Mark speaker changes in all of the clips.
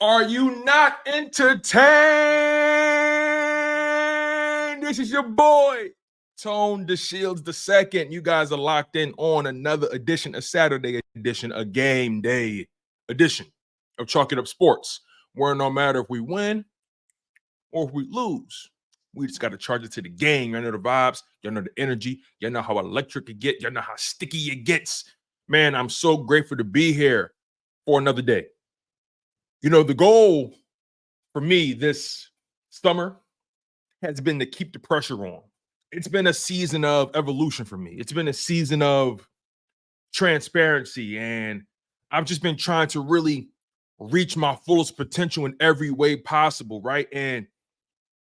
Speaker 1: Are you not entertained? This is your boy, Tone DeShields II. You guys are locked in on another edition, a Saturday edition, a game day edition of Chalk It Up Sports, where no matter if we win or if we lose, we just got to charge it to the game. You know the vibes, you know the energy, you know how electric it gets, you know how sticky it gets. Man, I'm so grateful to be here for another day. You know, the goal for me this summer has been to keep the pressure on. It's been a season of evolution for me. It's been a season of transparency, and I've just been trying to really reach my fullest potential in every way possible, right? And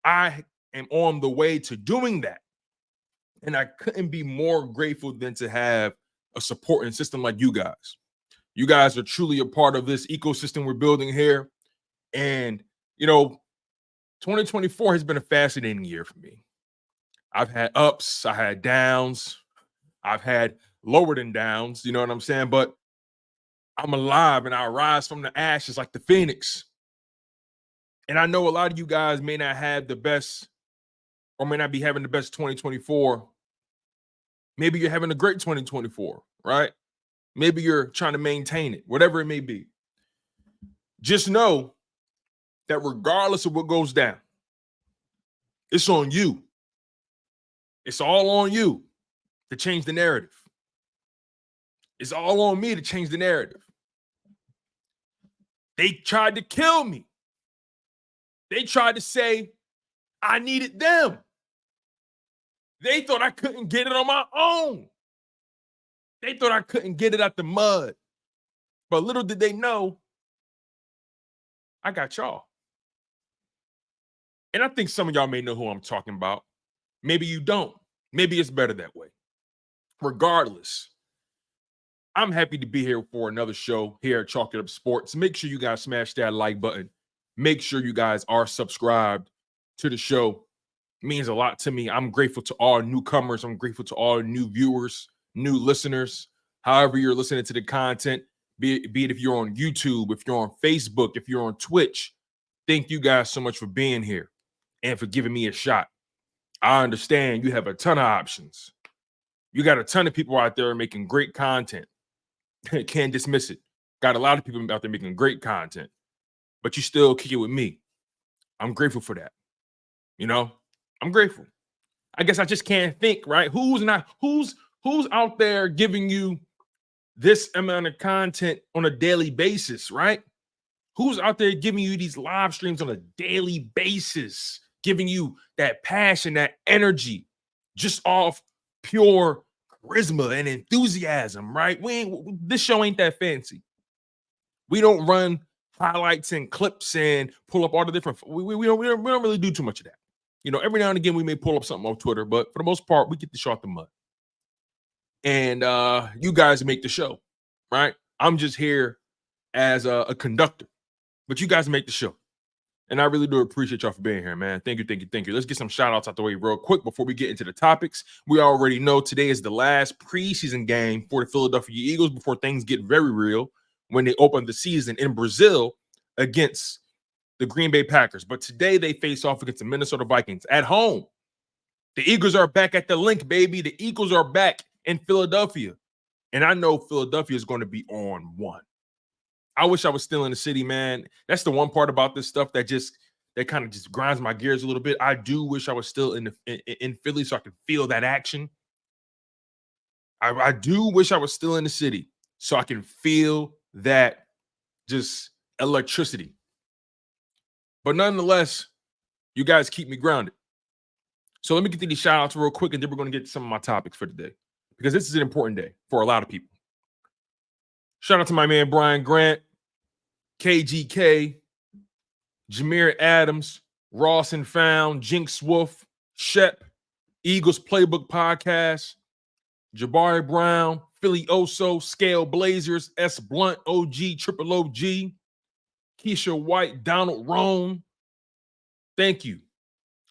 Speaker 1: I am on the way to doing that. And I couldn't be more grateful than to have a supporting system like you guys. You guys are truly a part of this ecosystem we're building here. And, you know, 2024 has been a fascinating year for me. I've had ups, I had downs, I've had lower than downs, you know what I'm saying? But I'm alive and I rise from the ashes like the phoenix. And I know a lot of you guys may not have the best or may not be having the best 2024. Maybe you're having a great 2024, right? Maybe you're trying to maintain it, whatever it may be. Just know that regardless of what goes down, it's on you. It's all on you to change the narrative. It's all on me to change the narrative. They tried to kill me. They tried to say I needed them. They thought I couldn't get it on my own. They thought I couldn't get it out the mud. But little did they know, I got y'all. And I think some of y'all may know who I'm talking about. Maybe you don't. Maybe it's better that way. Regardless, I'm happy to be here for another show here at Chalk It Up Sports. Make sure you guys smash that like button. Make sure you guys are subscribed to the show. It means a lot to me. I'm grateful to all newcomers. I'm grateful to all new viewers, new listeners, however you're listening to the content, be it if you're on YouTube, if you're on Facebook, if you're on Twitch. Thank you guys so much for being here and for giving me a shot. I understand you have a ton of options. You got a ton of people out there making great content. Can't dismiss it. Got a lot of people out there making great content, but you still kick it with me. I'm grateful for that. You know, I'm grateful. I guess I just can't think, right? Who's out there giving you this amount of content on a daily basis, right? Who's out there giving you these live streams on a daily basis, giving you that passion, that energy, just off pure charisma and enthusiasm, right? This show ain't that fancy. We don't run highlights and clips and pull up all the different. We don't really do too much of that. You know, every now and again we may pull up something on Twitter, but for the most part, we get the show out the mud. And you guys make the show, right? I'm just here as a conductor, but you guys make the show. And I really do appreciate y'all for being here, man. Thank you. Let's get some shout outs out the way real quick before we get into the topics. We already know today is the last preseason game for the Philadelphia Eagles before things get very real when they open the season in Brazil against the Green Bay Packers. But today they face off against the Minnesota Vikings at home. The Eagles are back at the link, baby. The Eagles are back in Philadelphia. And I know Philadelphia is going to be on one. I wish I was still in the city, man. That's the one part about this stuff that kind of just grinds my gears a little bit. I do wish I was still in Philly so I could feel that action. I do wish I was still in the city so I can feel that just electricity. But nonetheless, you guys keep me grounded. So let me get to these shout outs real quick, and then we're going to get to some of my topics for today, because this is an important day for a lot of people. Shout out to my man Brian Grant, KGK, Jameer Adams, Ross and Found, Jinx Wolf, Shep, Eagles Playbook Podcast, Jabari Brown, Philly Oso, Scale Blazers, S Blunt, OG, Triple OG, Keisha White, Donald Roan. Thank you.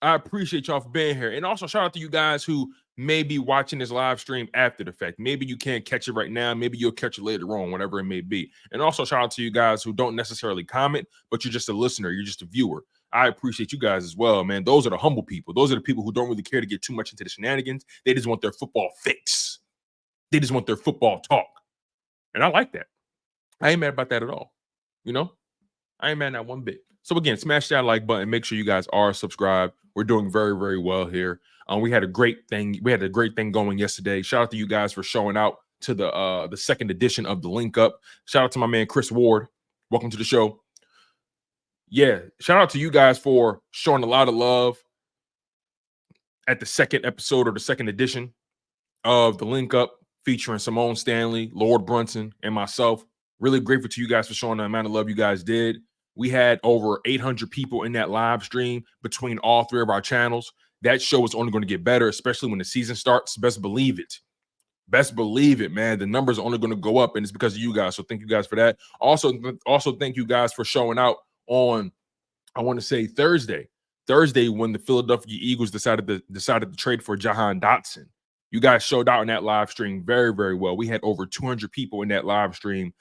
Speaker 1: I appreciate y'all for being here. And also shout out to you guys who may be watching this live stream after the fact. Maybe you can't catch it right now. Maybe you'll catch it later on, whatever it may be. And also shout out to you guys who don't necessarily comment, but you're just a listener. You're just a viewer. I appreciate you guys as well, man. Those are the humble people. Those are the people who don't really care to get too much into the shenanigans. They just want their football fix. They just want their football talk. And I like that. I ain't mad about that at all. You know, I ain't mad at one bit. So again, smash that like button. Make sure you guys are subscribed. We're doing very, very well here. We had a great thing. We had a great thing going yesterday. Shout out to you guys for showing out to the second edition of the Link Up. Shout out to my man Chris Ward. Welcome to the show. Yeah, shout out to you guys for showing a lot of love at the second episode or the second edition of the Link Up featuring Simone Stanley, Lord Brunson, and myself. Really grateful to you guys for showing the amount of love you guys did. We had over 800 people in that live stream between all three of our channels. That show is only going to get better, especially when the season starts. Best believe it. Best believe it, man. The numbers are only going to go up, and it's because of you guys. So thank you guys for that. Also thank you guys for showing out on, I want to say Thursday when the Philadelphia Eagles decided to trade for Jahan Dotson. You guys showed out in that live stream very, very well. We had over 200 people in that live stream.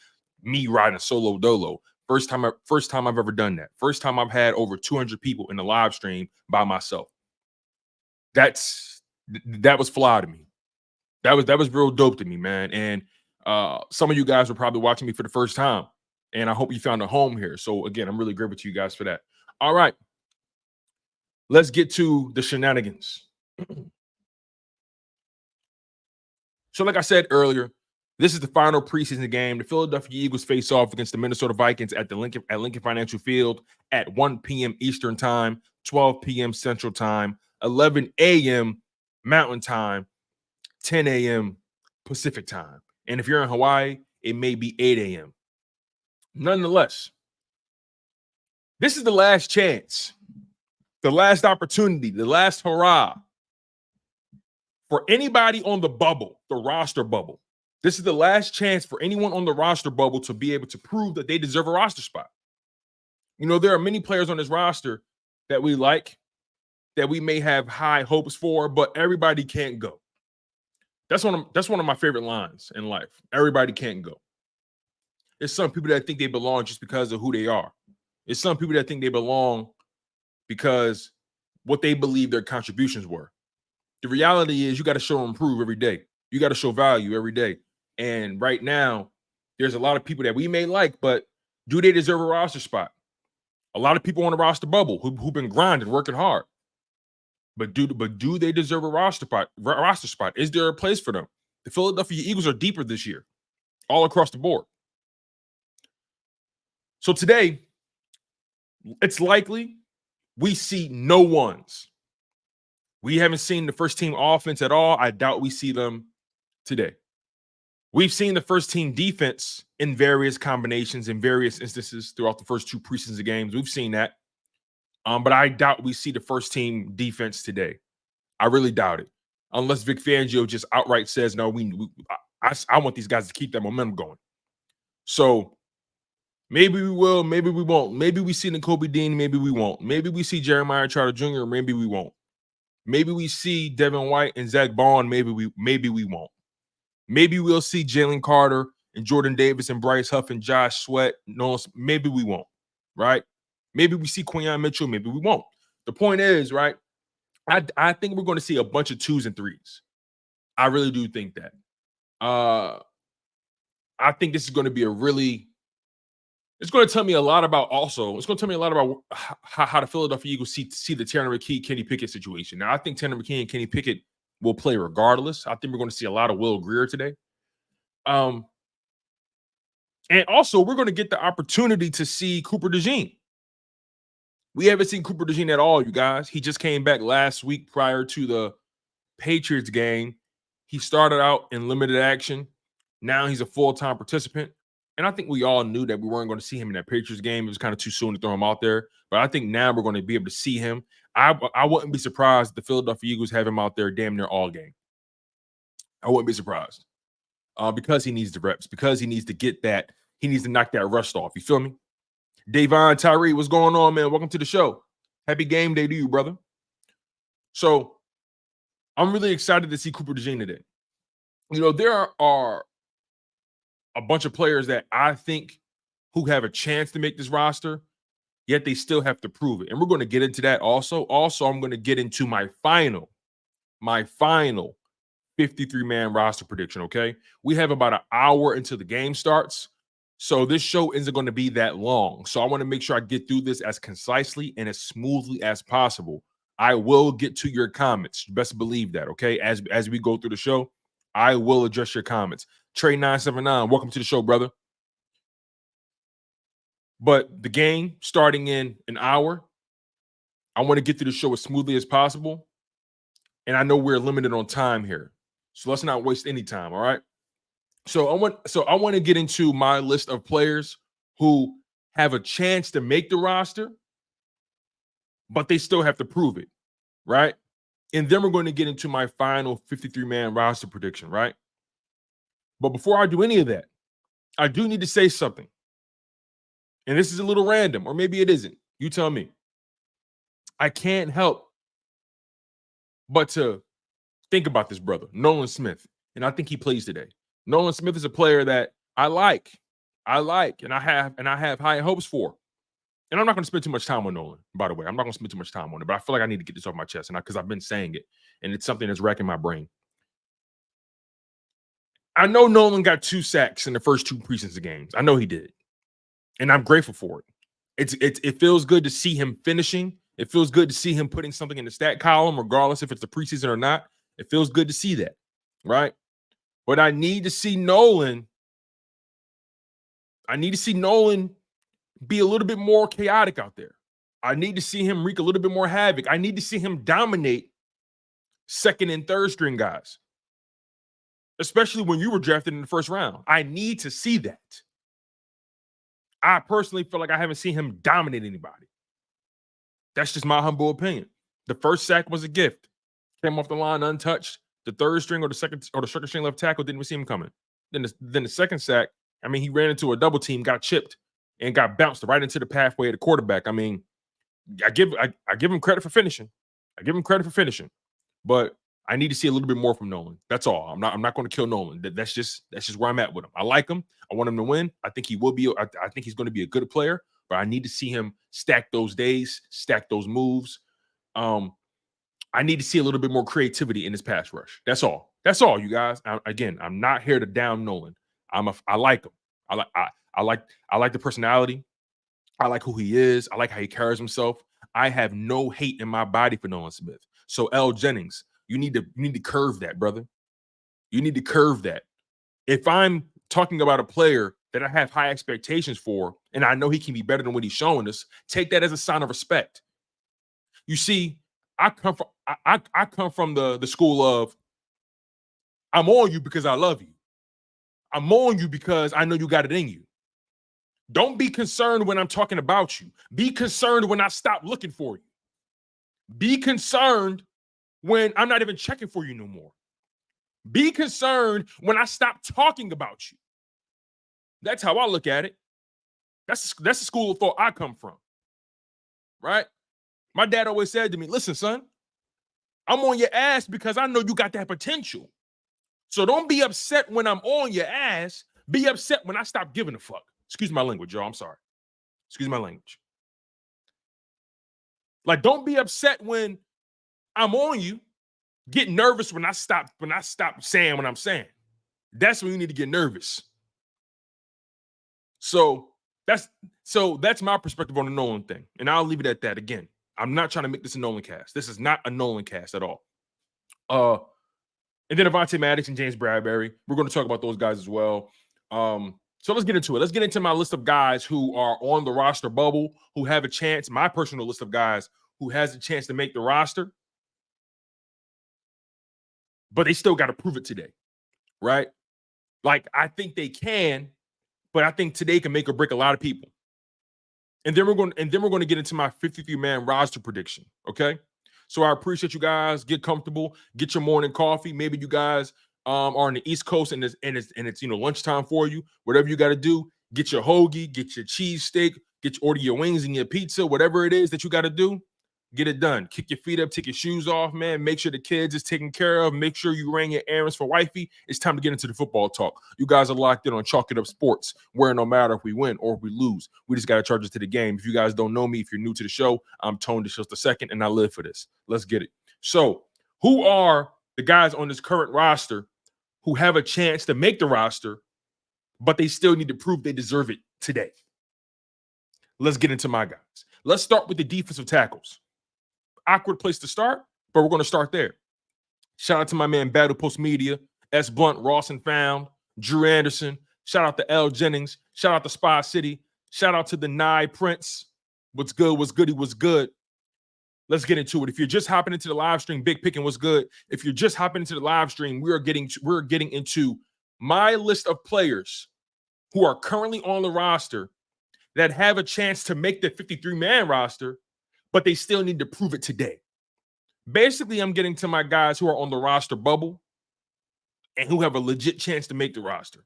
Speaker 1: Me riding solo dolo. First time I've ever done that. First time I've had over 200 people in the live stream by myself. That was fly to me. That was real dope to me, man. And some of you guys were probably watching me for the first time, and I hope you found a home here. So again, I'm really grateful to you guys for that. All right, let's get to the shenanigans. So like I said earlier, this is the final preseason game. The Philadelphia Eagles face off against the Minnesota Vikings at Lincoln Financial Field at 1 p.m. Eastern Time, 12 p.m. Central Time, 11 a.m. Mountain Time, 10 a.m. Pacific Time. And if you're in Hawaii, it may be 8 a.m. Nonetheless, this is the last chance, the last opportunity, the last hurrah for anybody on the bubble, the roster bubble. This is the last chance for anyone on the roster bubble to be able to prove that they deserve a roster spot. You know, there are many players on this roster that we like, that we may have high hopes for, but everybody can't go. That's one of my favorite lines in life. Everybody can't go. There's some people that think they belong just because of who they are. There's some people that think they belong because what they believe their contributions were. The reality is you got to show and prove every day. You got to show value every day. And right now, there's a lot of people that we may like, but do they deserve a roster spot? A lot of people on the roster bubble who've been grinding, working hard. But do they deserve a roster spot? Is there a place for them? The Philadelphia Eagles are deeper this year, all across the board. So today, it's likely we see no ones. We haven't seen the first team offense at all. I doubt we see them today. We've seen the first team defense in various combinations, in various instances throughout the first two preseason games. We've seen that. But I doubt we see the first team defense today. I really doubt it. Unless Vic Fangio just outright says, no, I want these guys to keep that momentum going. So maybe we will, maybe we won't. Maybe we see Nakobe Dean, maybe we won't. Maybe we see Jeremiah Trotter Jr., maybe we won't. Maybe we see Devin White and Zach Bond, maybe we won't. Maybe we'll see Jalen Carter and Jordan Davis and Bryce Huff and Josh Sweat. Nolan, maybe we won't, right? Maybe we see Quinyon Mitchell, maybe we won't. The point is, right, I think we're going to see a bunch of 2s and 3s. I really do think that. I think this is going to be it's going to tell me a lot about how the Philadelphia Eagles see the Tanner McKee, Kenny Pickett situation. Now, I think Tanner McKee and Kenny Pickett will play regardless. I think we're going to see a lot of Will Grier today. And also, we're going to get the opportunity to see Cooper DeJean. We haven't seen Cooper DeJean at all, you guys. He just came back last week prior to the Patriots game. He started out in limited action. Now he's a full-time participant. And I think we all knew that we weren't going to see him in that Patriots game. It was kind of too soon to throw him out there. But I think now we're going to be able to see him. I wouldn't be surprised if the Philadelphia Eagles have him out there damn near all game. I wouldn't be surprised. Because he needs the reps. Because he needs to get that. He needs to knock that rust off. You feel me? Davon Tyree, what's going on, man? Welcome to the show. Happy game day to you, brother. So I'm really excited to see Cooper DeJean today. You know, there are a bunch of players that I think who have a chance to make this roster, yet they still have to prove it. And we're going to get into that also. Also, I'm going to get into my final 53-man roster prediction, okay? We have about an hour until the game starts. So this show isn't going to be that long. So I want to make sure I get through this as concisely and as smoothly as possible. I will get to your comments. You best believe that, okay? As we go through the show, I will address your comments. Trey979, welcome to the show, brother. But the game starting in an hour, I want to get through the show as smoothly as possible. And I know we're limited on time here. So let's not waste any time, all right? So I want to get into my list of players who have a chance to make the roster, but they still have to prove it, right? And then we're going to get into my final 53-man roster prediction, right? But before I do any of that, I do need to say something. And this is a little random, or maybe it isn't. You tell me. I can't help but to think about this brother, Nolan Smith, and I think he plays today. Nolan Smith is a player that I like, and I have high hopes for. And I'm not going to spend too much time on Nolan, by the way. I'm not going to spend too much time on it, but I feel like I need to get this off my chest, and because I've been saying it, and it's something that's racking my brain. I know Nolan got 2 sacks in the first 2 preseason games. I know he did, and I'm grateful for it. It feels good to see him finishing. It feels good to see him putting something in the stat column, regardless if it's the preseason or not. It feels good to see that, right? But I need to see Nolan. I need to see Nolan be a little bit more chaotic out there. I need to see him wreak a little bit more havoc. I need to see him dominate second and third string guys, especially when you were drafted in the first round. I need to see that. I personally feel like I haven't seen him dominate anybody. That's just my humble opinion. The first sack was a gift. Came off the line untouched. The third string or the second string left tackle didn't see him coming. Then the second sack, I mean, he ran into a double team, got chipped, and got bounced right into the pathway of the quarterback. I mean, I give him credit for finishing. But I need to see a little bit more from Nolan. That's all. I'm not going to kill Nolan. That's just where I'm at with him. I like him. I want him to win. I think he will be. I think he's going to be a good player. But I need to see him stack those days, stack those moves. I need to see a little bit more creativity in his pass rush. That's all. That's all, you guys. I'm not here to down Nolan. I like him. I like the personality. I like who he is. I like how he carries himself. I have no hate in my body for Nolan Smith. So L. Jennings, you need to curve that, brother. You need to curve that. If I'm talking about a player that I have high expectations for, and I know he can be better than what he's showing us, take that as a sign of respect. You see, I come from the school of I'm on you because I love you. I'm on you because I know you got it in you. Don't be concerned when I'm talking about you. Be concerned when I stop looking for you. Be concerned when I'm not even checking for you no more. Be concerned when I stop talking about you. That's how I look at it. That's the school of thought I come from, right? My dad always said to me, listen, son, I'm on your ass because I know you got that potential. So don't be upset when I'm on your ass. Be upset when I stop giving a fuck. Excuse my language, y'all. I'm sorry. Excuse my language. Like, don't be upset when I'm on you. Get nervous when I stop saying what I'm saying. That's when you need to get nervous. So that's my perspective on the Nolan thing. And I'll leave it at that. Again, I'm not trying to make this a Nolan cast. This is not a Nolan cast at all. And then Avonte, Maddox, and James Bradbury. We're going to talk about those guys as well. So let's get into it. Let's get into my list of guys who are on the roster bubble, who have a chance, my personal list of guys who has a chance to make the roster. But they still got to prove it today, right? Like, I think they can, but I think today can make or break a lot of people. And then we're going to get into my 53-man roster prediction, okay? So I appreciate you guys. Get comfortable. Get your morning coffee. Maybe you guys are on the East Coast and it's lunchtime for you. Whatever you got to do, get your hoagie, get your cheesesteak, order your wings and your pizza, whatever it is that you got to do. Get it done. Kick your feet up, take your shoes off, man. Make sure the kids is taken care of. Make sure you ran your errands for wifey. It's time to get into the football talk. You guys are locked in on Chalk It Up Sports, where no matter if we win or if we lose, we just got to charge it to the game. If you guys don't know me, if you're new to the show, I'm Tone DeShields II, and I live for this. Let's get it. So, who are the guys on this current roster who have a chance to make the roster, but they still need to prove they deserve it today? Let's get into my guys. Let's start with the defensive tackles. Awkward place to start, but we're going to start there. Shout out to my man Battle Post Media, S. Blunt, Ross and Found, Drew Anderson. Shout out to L. Jennings. Shout out to Spy City. Shout out to the Nye Prince. What's good? What's goody? What's good? Let's get into it. If you're just hopping into the live stream, Big Pickin', what's good? If you're just hopping into the live stream, we're getting into my list of players who are currently on the roster that have a chance to make the 53-man roster, but they still need to prove it today. Basically, I'm getting to my guys who are on the roster bubble and who have a legit chance to make the roster,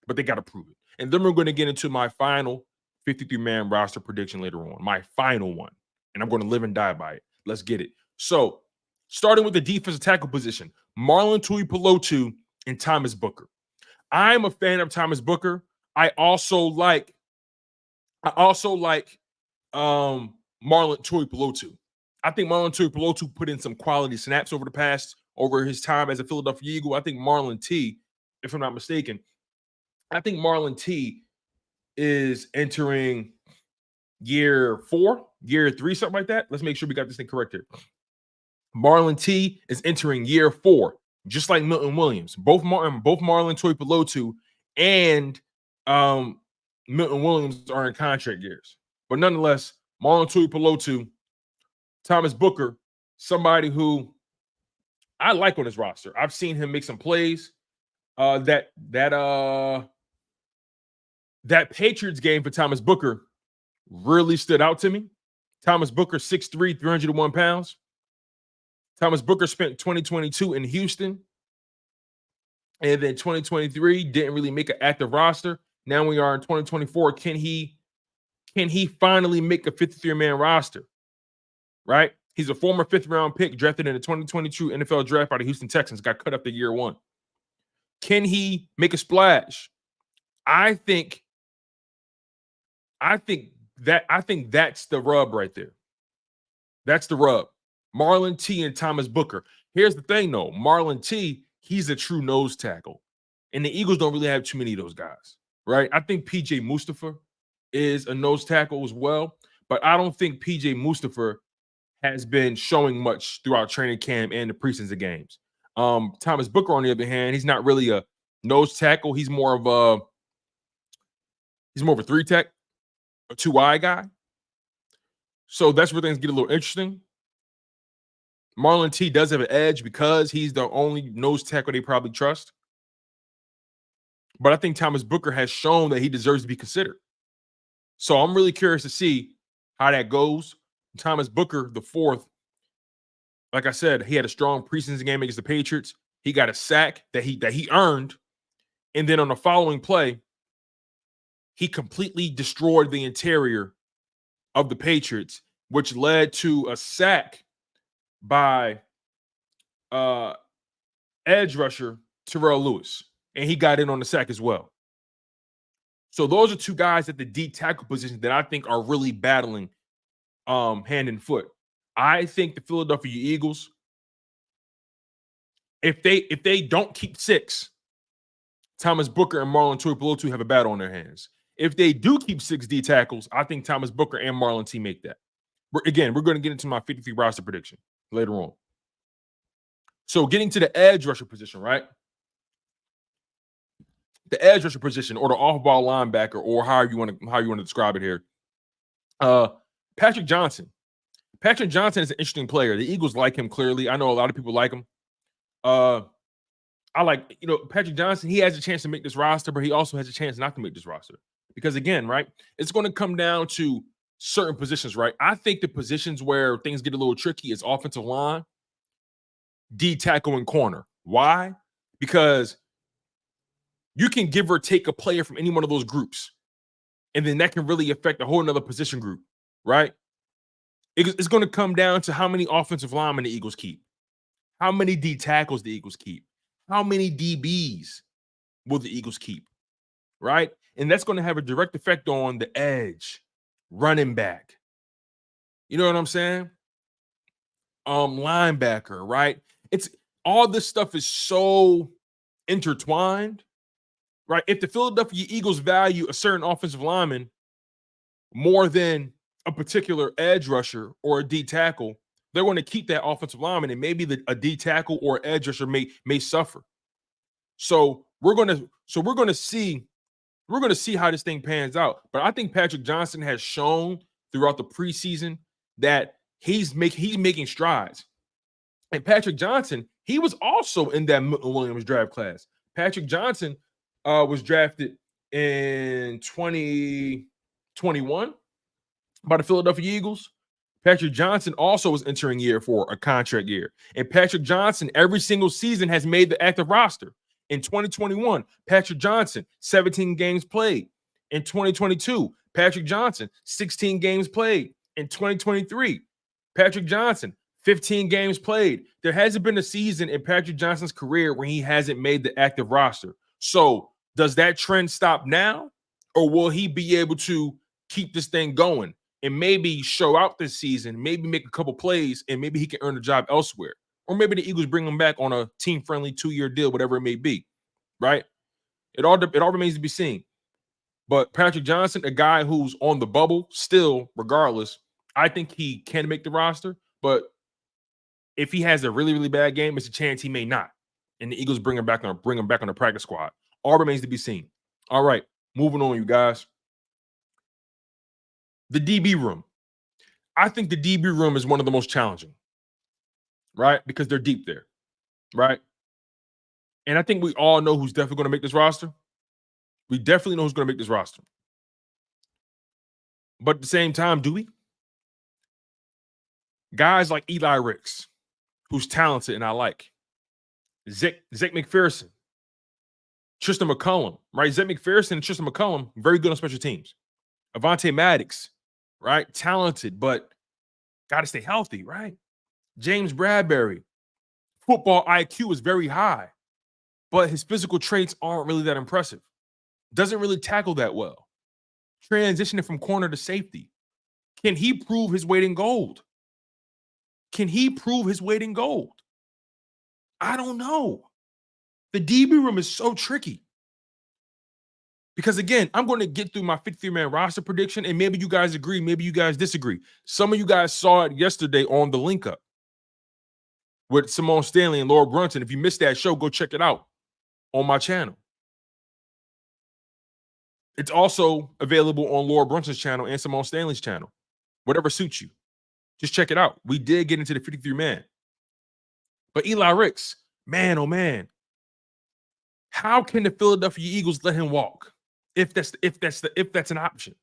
Speaker 1: but they got to prove it. And then we're going to get into my final 53-man roster prediction later on, my final one. And I'm going to live and die by it. Let's get it. So, starting with the defensive tackle position, Marlon Tuipulotu and Thomas Booker. I'm a fan of Thomas Booker. I also like Marlon Tuipulotu. I think Marlon Tuipulotu put in some quality snaps over his time as a Philadelphia Eagle. I think Marlon T, if I'm not mistaken, I think Marlon T is entering year 3, something like that. Let's make sure we got this thing correct here. Marlon T is entering year 4, just like Milton Williams. Both Marlon Tuipulotu and Milton Williams are in contract years. But nonetheless, Marlon Tuipulotu, Thomas Booker, somebody who I like on his roster. I've seen him make some plays. That Patriots game for Thomas Booker really stood out to me. Thomas Booker, 6'3", 301 pounds. Thomas Booker spent 2022 in Houston. And then 2023 didn't really make an active roster. Now we are in 2024. Can he finally make a 53-man roster? Right? He's a former 5th-round pick drafted in the 2022 NFL draft by the Houston Texans, got cut up to year 1. Can he make a splash? I think that's the rub right there. That's the rub. Marlon T and Thomas Booker. Here's the thing, though. Marlon T, he's a true nose tackle. And the Eagles don't really have too many of those guys, right? I think P.J. Mustafa is a nose tackle as well, but I don't think P.J. Mustafa has been showing much throughout training camp and the preseason games. Thomas Booker, on the other hand, he's not really a nose tackle. He's more of a 3-tech, a 2-eye guy. So that's where things get a little interesting. Marlon T does have an edge because he's the only nose tackle they probably trust. But I think Thomas Booker has shown that he deserves to be considered. So I'm really curious to see how that goes. Thomas Booker, the 4th, like I said, he had a strong preseason game against the Patriots. He got a sack that he earned. And then on the following play, he completely destroyed the interior of the Patriots, which led to a sack by edge rusher Terrell Lewis. And he got in on the sack as well. So those are two guys at the D tackle position that I think are really battling hand and foot. I think the Philadelphia Eagles, if they don't keep 6, Thomas Booker and Marlon Tuipulotu have a battle on their hands. If they do keep 6 D tackles, I think Thomas Booker and Marlon T make that. We're going to get into my 53 roster prediction later on. So getting to the edge rusher position, right? The edge rusher position, or the off-ball linebacker, or however you want to describe it here. Patrick Johnson. Patrick Johnson is an interesting player. The Eagles like him clearly. I know a lot of people like him. I like, Patrick Johnson. He has a chance to make this roster, but he also has a chance not to make this roster. Because again, right, it's going to come down to certain positions, right? I think the positions where things get a little tricky is offensive line, D tackle, and corner. Why? Because you can give or take a player from any one of those groups, and then that can really affect a whole nother position group, right? It's going to come down to how many offensive linemen the Eagles keep, how many D tackles the Eagles keep, how many DBs will the Eagles keep, right? And that's going to have a direct effect on the edge, running back. You know what I'm saying? Linebacker, right? It's all this stuff is so intertwined, right? If the Philadelphia Eagles value a certain offensive lineman more than a particular edge rusher or a D tackle, they're going to keep that offensive lineman, and maybe a D tackle or edge rusher may suffer. So we're gonna see how this thing pans out. But I think Patrick Johnson has shown throughout the preseason that he's making strides. And Patrick Johnson, he was also in that Williams draft class. Patrick Johnson was drafted in 2021 by the Philadelphia Eagles. Patrick Johnson also was entering year 4, a contract year. And Patrick Johnson, every single season, has made the active roster. In 2021, Patrick Johnson, 17 games played. In 2022, Patrick Johnson, 16 games played. In 2023, Patrick Johnson, 15 games played. There hasn't been a season in Patrick Johnson's career where he hasn't made the active roster. So does that trend stop now? Or will he be able to keep this thing going and maybe show out this season, maybe make a couple plays, and maybe he can earn a job elsewhere? Or maybe the Eagles bring him back on a team-friendly 2-year deal, whatever it may be, right? It all remains to be seen. But Patrick Johnson, a guy who's on the bubble still, regardless, I think he can make the roster. But if he has a really, really bad game, it's a chance he may not. And the Eagles bring him back on the practice squad. All remains to be seen. All right, moving on, you guys. The DB room. I think the DB room is one of the most challenging, right? Because they're deep there, right? And I think we all know who's definitely going to make this roster. We definitely know who's going to make this roster. But at the same time, do we? Guys like Eli Ricks, who's talented and I like. Zach McPherson, Tristan McCullum, right? Zach McPherson and Tristan McCullum, very good on special teams. Avonte Maddox, right? Talented, but got to stay healthy, right? James Bradbury, football IQ is very high, but his physical traits aren't really that impressive. Doesn't really tackle that well. Transitioning from corner to safety. Can he prove his weight in gold? Can he prove his weight in gold? I don't know. The DB room is so tricky. Because again, I'm going to get through my 53-man roster prediction, and maybe you guys agree, maybe you guys disagree. Some of you guys saw it yesterday on the link up with Simone Stanley and Laura Brunson. If you missed that show, go check it out on my channel. It's also available on Laura Brunson's channel and Simone Stanley's channel. Whatever suits you. Just check it out. We did get into the 53-man. But Eli Ricks, man, oh man. How can the Philadelphia Eagles let him walk? If that's an option.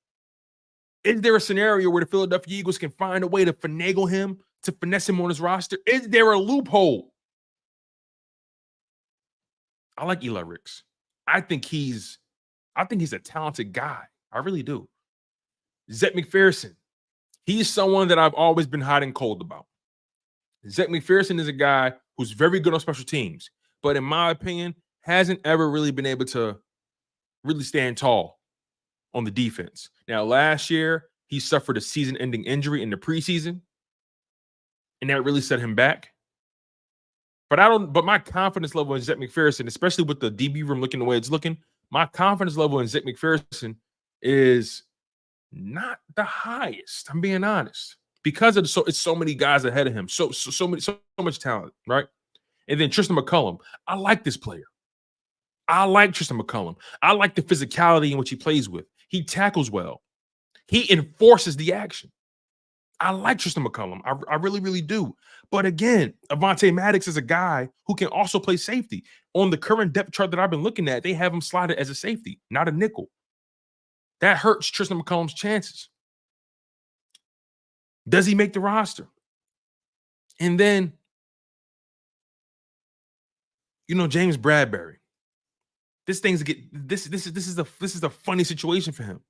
Speaker 1: Is there a scenario where the Philadelphia Eagles can find a way to finagle him, to finesse him on his roster? Is there a loophole? I like Eli Ricks. I think he's a talented guy. I really do. Zach McPherson. He's someone that I've always been hot and cold about. Zach McPherson is a guy who's very good on special teams, but in my opinion, hasn't ever really been able to really stand tall on the defense. Now, last year, he suffered a season-ending injury in the preseason, and that really set him back. But my confidence level in Zach McPherson, especially with the DB room looking the way it's looking, my confidence level in Zach McPherson is not the highest. I'm being honest, because it's so many guys ahead of him, so much talent, right? And then Tristan McCullum, I like this player. I like Tristan McCullum. I like the physicality in which he plays with. He tackles well. He enforces the action. I like Tristan McCullum. I really, really do. But again, Avonte Maddox is a guy who can also play safety. On the current depth chart that I've been looking at, they have him slotted as a safety, not a nickel. That hurts Tristan McCullum's chances. Does he make the roster? And then, James Bradbury. This is a funny situation for him.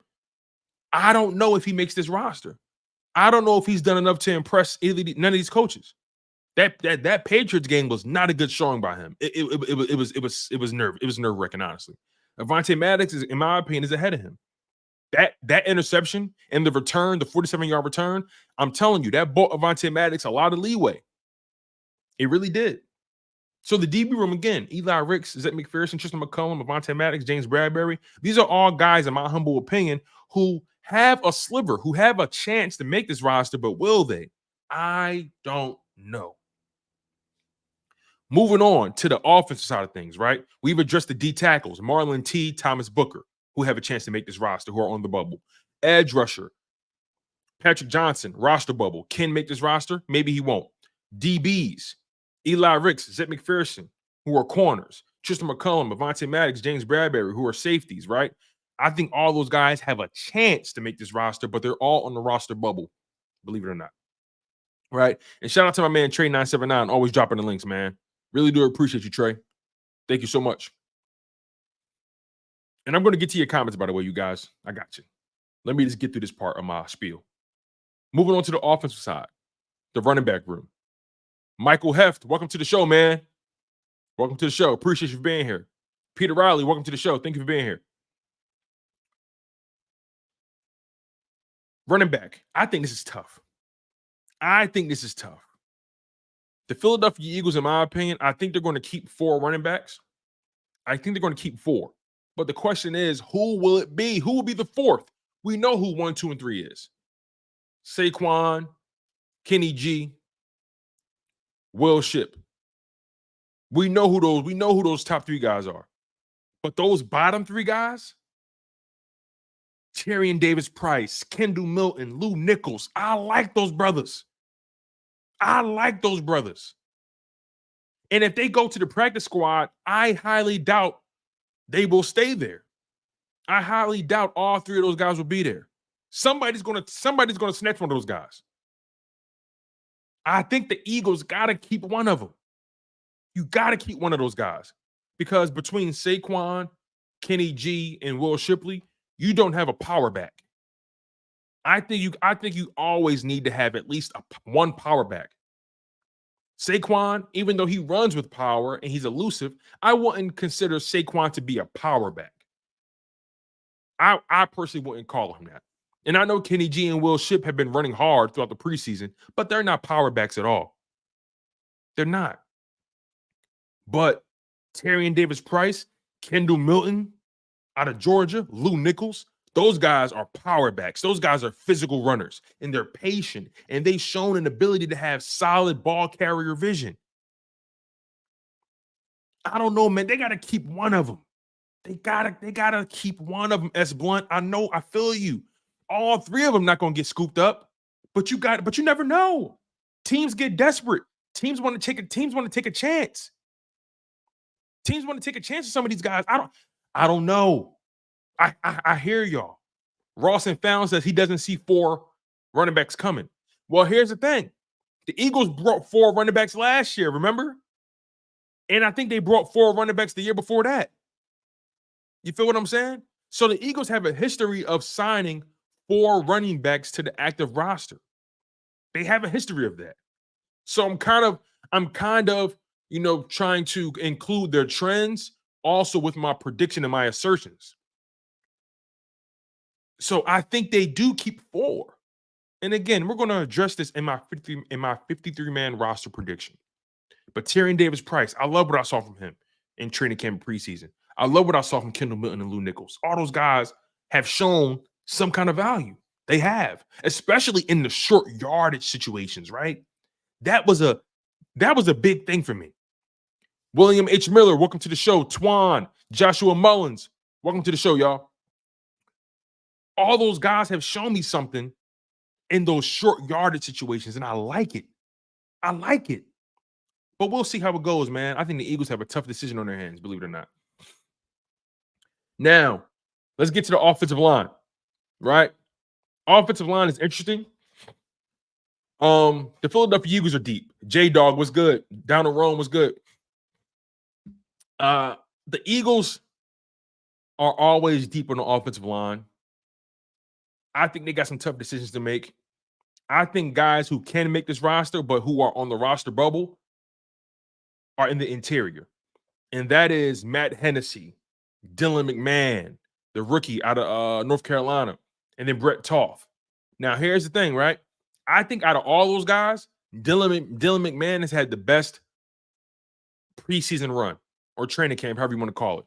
Speaker 1: I don't know if he makes this roster. I don't know if he's done enough to impress none of these coaches. That Patriots game was not a good showing by him. It was nerve-wracking, honestly. Avonte Maddox is, in my opinion, is ahead of him. That interception and the return, the 47-yard return, I'm telling you, that bought Avonte Maddox a lot of leeway. It really did. So the DB room again: Eli Ricks, Zach McPherson, Tristan McCullum, Avonte Maddox, James Bradbury. These are all guys, in my humble opinion, who have a sliver, who have a chance to make this roster, but will they? I don't know. Moving on to the offensive side of things, right? We've addressed the D tackles, Marlon T, Thomas Booker, who have a chance to make this roster, who are on the bubble. Edge rusher, Patrick Johnson, roster bubble. Can make this roster? Maybe he won't. DBs, Eli Ricks, Zach McPherson, who are corners. Tristan McCullum, Avonte Maddox, James Bradbury, who are safeties, right? I think all those guys have a chance to make this roster, but they're all on the roster bubble, believe it or not. Right? And shout out to my man, Trey979, always dropping the links, man. Really do appreciate you, Trey. Thank you so much. And I'm going to get to your comments, by the way, you guys. I got you. Let me just get through this part of my spiel. Moving on to the offensive side, the running back room. Michael Heft, welcome to the show, man. Welcome to the show. Appreciate you for being here. Peter Riley, welcome to the show. Thank you for being here. Running back. I think this is tough. The Philadelphia Eagles, in my opinion, I think they're going to keep 4 running backs. I think they're going to keep 4. But the question is, who will it be? Who will be the 4th? We know who 1, 2, and 3 is. Saquon, Kenny G, Will Shipp. We know who those top 3 guys are. But those bottom 3 guys, Tyrion Davis-Price, Kendall Milton, Lou Nichols, I like those brothers. And if they go to the practice squad, I highly doubt they will stay there. I highly doubt all 3 of those guys will be there. Somebody's gonna snatch one of those guys. I think the Eagles gotta keep one of them. You gotta keep one of those guys. Because between Saquon, Kenny G, and Will Shipley, you don't have a power back. I think you always need to have at least one power back. Saquon, even though he runs with power and he's elusive, I wouldn't consider Saquon to be a power back. I personally wouldn't call him that. And I know Kenny G and Will Shipp have been running hard throughout the preseason, but they're not power backs at all. They're not. But Tyrion Davis-Price, Kendall Milton out of Georgia, Lou Nichols, those guys are power backs. Those guys are physical runners, and they're patient, and they've shown an ability to have solid ball carrier vision. I don't know, man. They got to keep one of them. They gotta keep one of them. S. Blunt, I feel you. All 3 of them not gonna get scooped up, but you never know. Teams get desperate. Teams want to take a chance. Teams want to take a chance with some of these guys. I don't know. I hear y'all. Rawson Found says he doesn't see 4 running backs coming. Well, here's the thing. The Eagles brought 4 running backs last year, remember? And I think they brought 4 running backs the year before that. You feel what I'm saying? So the Eagles have a history of signing 4 running backs to the active roster. They have a history of that. So I'm kind of, trying to include their trends also with my prediction and my assertions. So I think they do keep 4. And again, we're going to address this in my 53-man roster prediction. But Tyrion Davis-Price, I love what I saw from him in training camp preseason. I love what I saw from Kendall Milton and Lou Nichols. All those guys have shown some kind of value. They have, especially in the short yardage situations, right? That was a big thing for me. William H. Miller, welcome to the show. Twan, Joshua Mullins, welcome to the show, y'all. All those guys have shown me something in those short yardage situations, and I like it. But we'll see how it goes, man. I think the Eagles have a tough decision on their hands, believe it or not. Now, let's get to the offensive line, right? Offensive line is interesting. The Philadelphia Eagles are deep. J-Dog was good. Down the Rome was good. The Eagles are always deep on the offensive line. I think they got some tough decisions to make. I think guys who can make this roster, but who are on the roster bubble, are in the interior. And that is Matt Hennessy, Dylan McMahon, the rookie out of North Carolina, and then Brett Toth. Now, here's the thing, right? I think out of all those guys, Dylan McMahon has had the best preseason run or training camp, however you want to call it.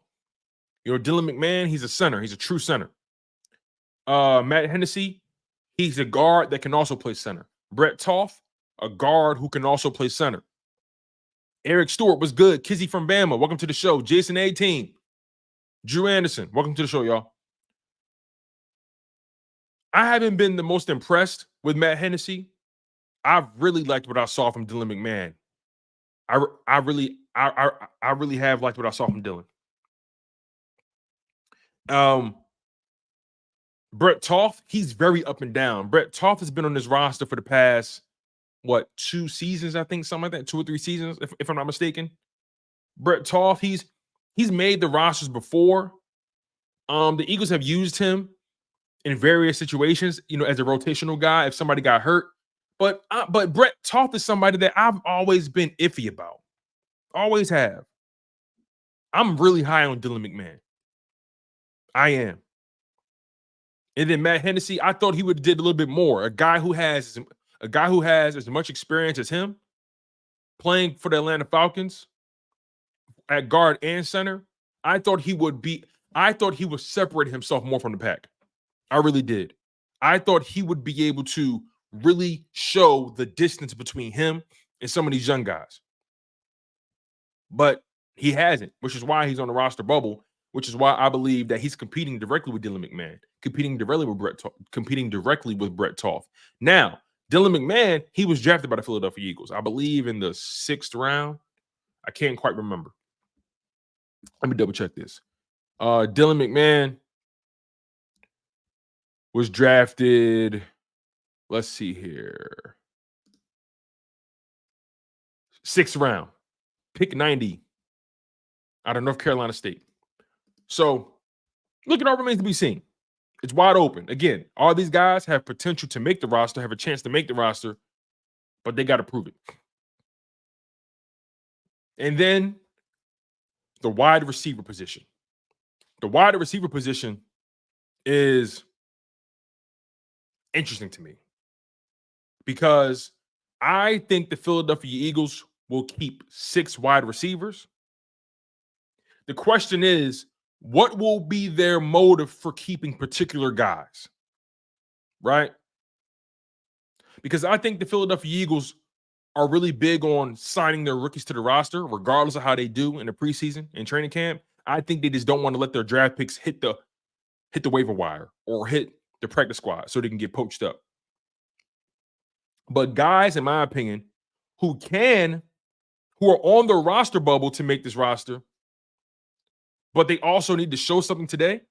Speaker 1: You know, Dylan McMahon, he's a center. He's a true center. Matt Hennessy, he's a guard that can also play center. Brett Toth, a guard who can also play center. Eric Stewart was good. Kizzy from Bama, welcome to the show. Jason 18. Drew Anderson, welcome to the show, y'all. I haven't been the most impressed with Matt Hennessy. I've really liked what I saw from Dylan McMahon. I really have liked what I saw from Dylan. Brett Toth, he's very up and down. Brett Toth has been on this roster for the past, 2 seasons, I think, something like that, 2 or 3 seasons, if I'm not mistaken. Brett Toth, he's made the rosters before. The Eagles have used him in various situations, as a rotational guy if somebody got hurt. But Brett Toth is somebody that I've always been iffy about. Always have. I'm really high on Dylan McMahon. I am. And then Matt Hennessy, I thought he would have did a little bit more. A guy who has as much experience as him, playing for the Atlanta Falcons at guard and center. I thought he would separate himself more from the pack. I really did. I thought he would be able to really show the distance between him and some of these young guys. But he hasn't, which is why he's on the roster bubble, which is why I believe that he's competing directly with Dylan McMahon, competing directly with Brett Toth. Now, Dylan McMahon, he was drafted by the Philadelphia Eagles, I believe in the 6th round. I can't quite remember. Let me double check this. Dylan McMahon was drafted, let's see here, 6th round, pick 90 out of North Carolina State. So, look, it all remains to be seen. It's wide open. Again, all these guys have potential to make the roster, have a chance to make the roster, but they got to prove it. And then the wide receiver position. The wide receiver position is interesting to me because I think the Philadelphia Eagles will keep 6 wide receivers. The question is, what will be their motive for keeping particular guys, right? Because I think the Philadelphia Eagles are really big on signing their rookies to the roster, regardless of how they do in the preseason and training camp. I think they just don't want to let their draft picks hit the waiver wire or hit the practice squad so they can get poached up. But guys, in my opinion, who are on the roster bubble to make this roster, but they also need to show something today.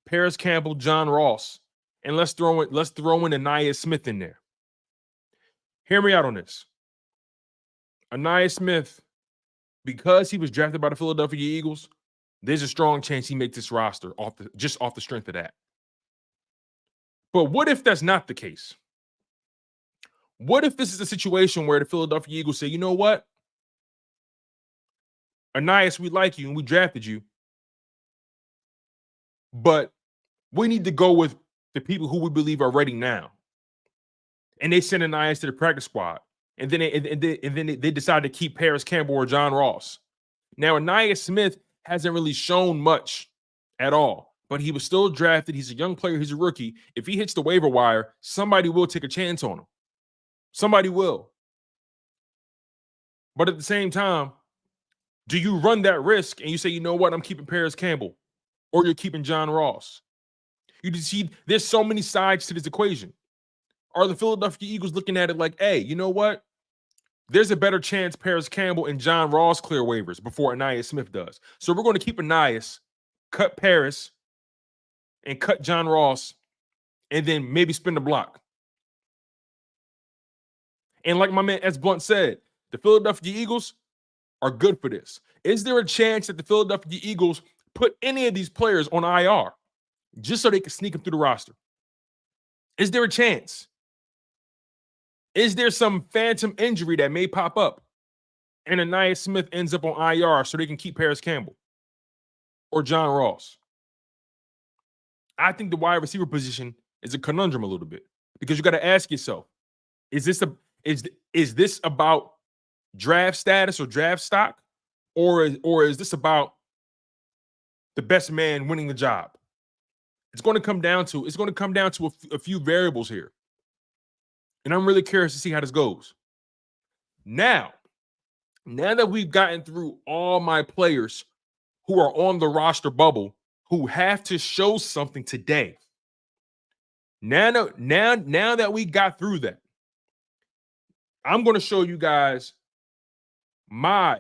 Speaker 1: Paris Campbell, John Ross, and let's throw in Anaya Smith in there. Hear me out on this. Anaya Smith, because he was drafted by the Philadelphia Eagles, there's a strong chance he makes this roster off the strength of that. But what if that's not the case? What if this is a situation where the Philadelphia Eagles say, you know what? Anias, we like you and we drafted you, but we need to go with the people who we believe are ready now. And they send Anias to the practice squad, and then they decide to keep Paris Campbell or John Ross. Now, Anaya Smith hasn't really shown much at all, but he was still drafted. He's a young player. He's a rookie. If he hits the waiver wire, somebody will take a chance on him. Somebody will. But at the same time, do you run that risk and you say, you know what, I'm keeping Paris Campbell, or you're keeping John Ross? You see, there's so many sides to this equation. Are the Philadelphia Eagles looking at it like, hey, you know what? There's a better chance Paris Campbell and John Ross clear waivers before Anaya Smith does. So we're going to keep Anais, cut Paris, and cut John Ross, and then maybe spin the block. And like my man S. Blunt said, the Philadelphia Eagles are good for this. Is there a chance that the Philadelphia Eagles put any of these players on IR just so they can sneak them through the roster? Is there a chance? Is there some phantom injury that may pop up and Anaya Smith ends up on IR so they can keep Paris Campbell or John Ross? I think the wide receiver position is a conundrum a little bit because you got to ask yourself, is this about draft status or draft stock, or is this about the best man winning the job? It's going to come down to a few variables here. And I'm really curious to see how this goes. Now that we've gotten through all my players who are on the roster bubble who have to show something today. Now that we got through that, I'm going to show you guys my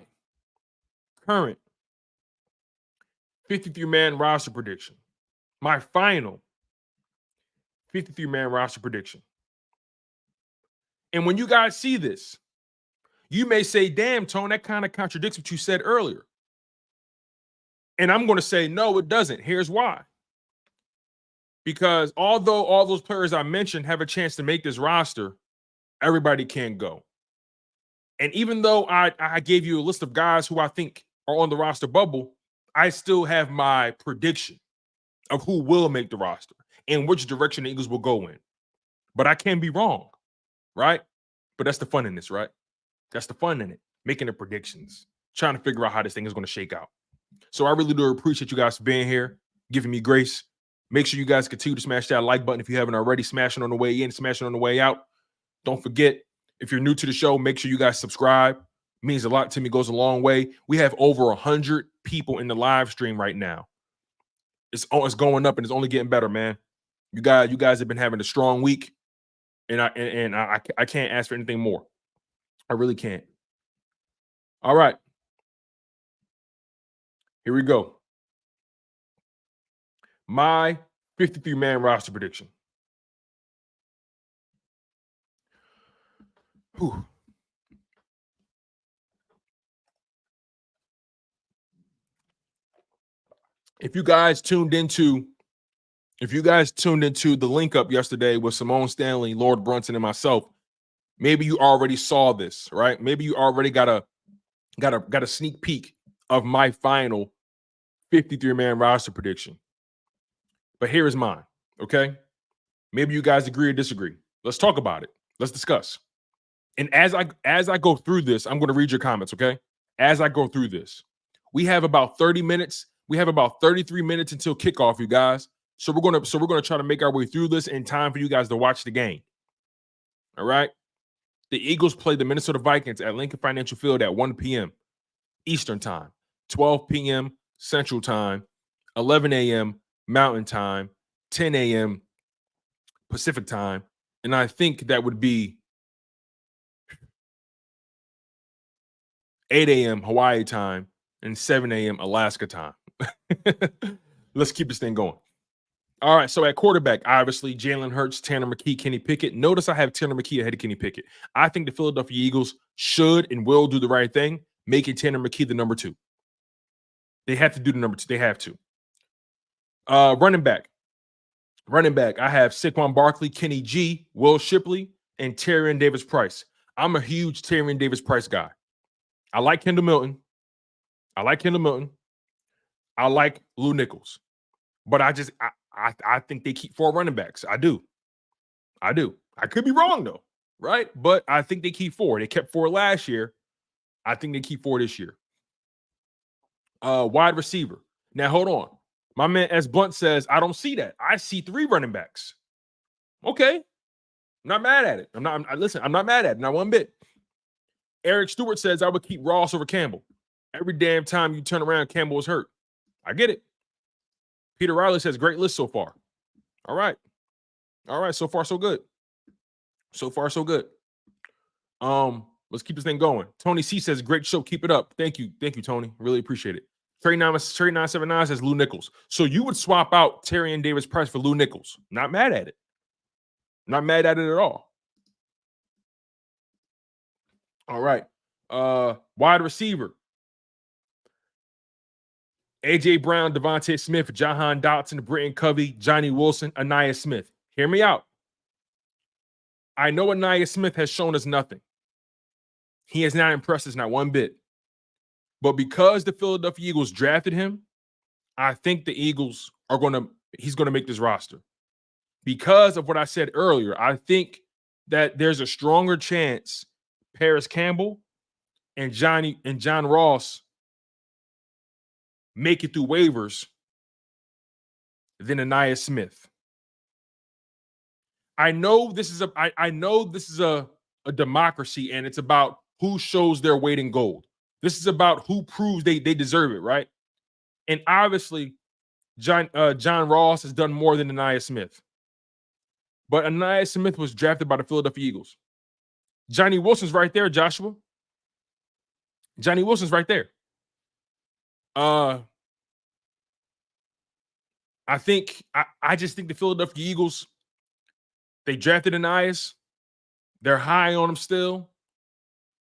Speaker 1: current 53-man roster prediction. My final 53-man roster prediction. And when you guys see this, you may say, damn, Tone, that kind of contradicts what you said earlier. And I'm going to say, no, it doesn't. Here's why. Because although all those players I mentioned have a chance to make this roster, everybody can't go. And even though I gave you a list of guys who I think are on the roster bubble, I still have my prediction of who will make the roster and which direction the Eagles will go in. But I can be wrong, right? But that's the fun in this, right? That's the fun in it, making the predictions, trying to figure out how this thing is going to shake out. So I really do appreciate you guys for being here, giving me grace. Make sure you guys continue to smash that like button if you haven't already. Smash it on the way in, smash it on the way out. Don't forget, if you're new to the show, make sure you guys subscribe. It means a lot to me, goes a long way. We have over 100 people in the live stream right now. It's going up and it's only getting better, man. You guys have been having a strong week, and I can't ask for anything more. I really can't. All right. Here we go. My 53-man roster prediction. Whew. If you guys tuned into the link up yesterday with Simone Stanley, Lord Brunson, and myself, maybe you already saw this, right? Maybe you already got a sneak peek of my final 53-man roster prediction. But here is mine, okay? Maybe you guys agree or disagree. Let's talk about it. Let's discuss. And as I go through this, I'm going to read your comments, okay? As I go through this, we have about 30 minutes. We have about 33 minutes until kickoff, you guys. So we're going to try to make our way through this in time for you guys to watch the game. All right? The Eagles play the Minnesota Vikings at Lincoln Financial Field at 1 p.m. Eastern Time, 12 p.m. Central Time, 11 a.m. Mountain Time, 10 a.m. Pacific Time, and I think that would be 8 a.m. Hawaii time and 7 a.m. Alaska time. Let's keep this thing going. All right, so at quarterback, obviously, Jalen Hurts, Tanner McKee, Kenny Pickett. Notice I have Tanner McKee ahead of Kenny Pickett. I think the Philadelphia Eagles should and will do the right thing, making Tanner McKee the number 2. They have to do the number 2. They have to. Running back, I have Saquon Barkley, Kenny G, Will Shipley, and Tyrion Davis-Price. I'm a huge Tyrion Davis-Price guy. I like Kendall Milton. I like Lou Nichols. But I think they keep 4 running backs. I do. I could be wrong, though, right? But I think they keep 4. They kept 4 last year. I think they keep 4 this year. Wide receiver. Now, hold on. My man S. Blunt says, I don't see that. I see 3 running backs. Okay. I'm not mad at it. I'm not mad at it. Not one bit. Eric Stewart says, I would keep Ross over Campbell. Every damn time you turn around, Campbell was hurt. I get it. Peter Riley says, great list so far. All right. So far, so good. Let's keep this thing going. Tony C says, great show. Keep it up. Thank you, Tony. Really appreciate it. Trey 979 says Lou Nichols. So you would swap out Tyrion Davis-Price for Lou Nichols. Not mad at it. Not mad at it at all. All right. Wide receiver. A.J. Brown, Avonte Smith, Jahan Dotson, Britton Covey, Johnny Wilson, Anaya Smith. Hear me out. I know Anaya Smith has shown us nothing. He has not impressed us not one bit. But because the Philadelphia Eagles drafted him, I think the Eagles are he's going to make this roster. Because of what I said earlier, I think that there's a stronger chance Paris Campbell and John Ross make it through waivers than Anaya Smith. I know this is a democracy, and it's about who shows their weight in gold. This is about who proves they deserve it, right? And obviously, John Ross has done more than Anaya Smith. But Anaya Smith was drafted by the Philadelphia Eagles. Johnny Wilson's right there, Joshua. Johnny Wilson's right there. I just think the Philadelphia Eagles, they drafted Anais. They're high on him still.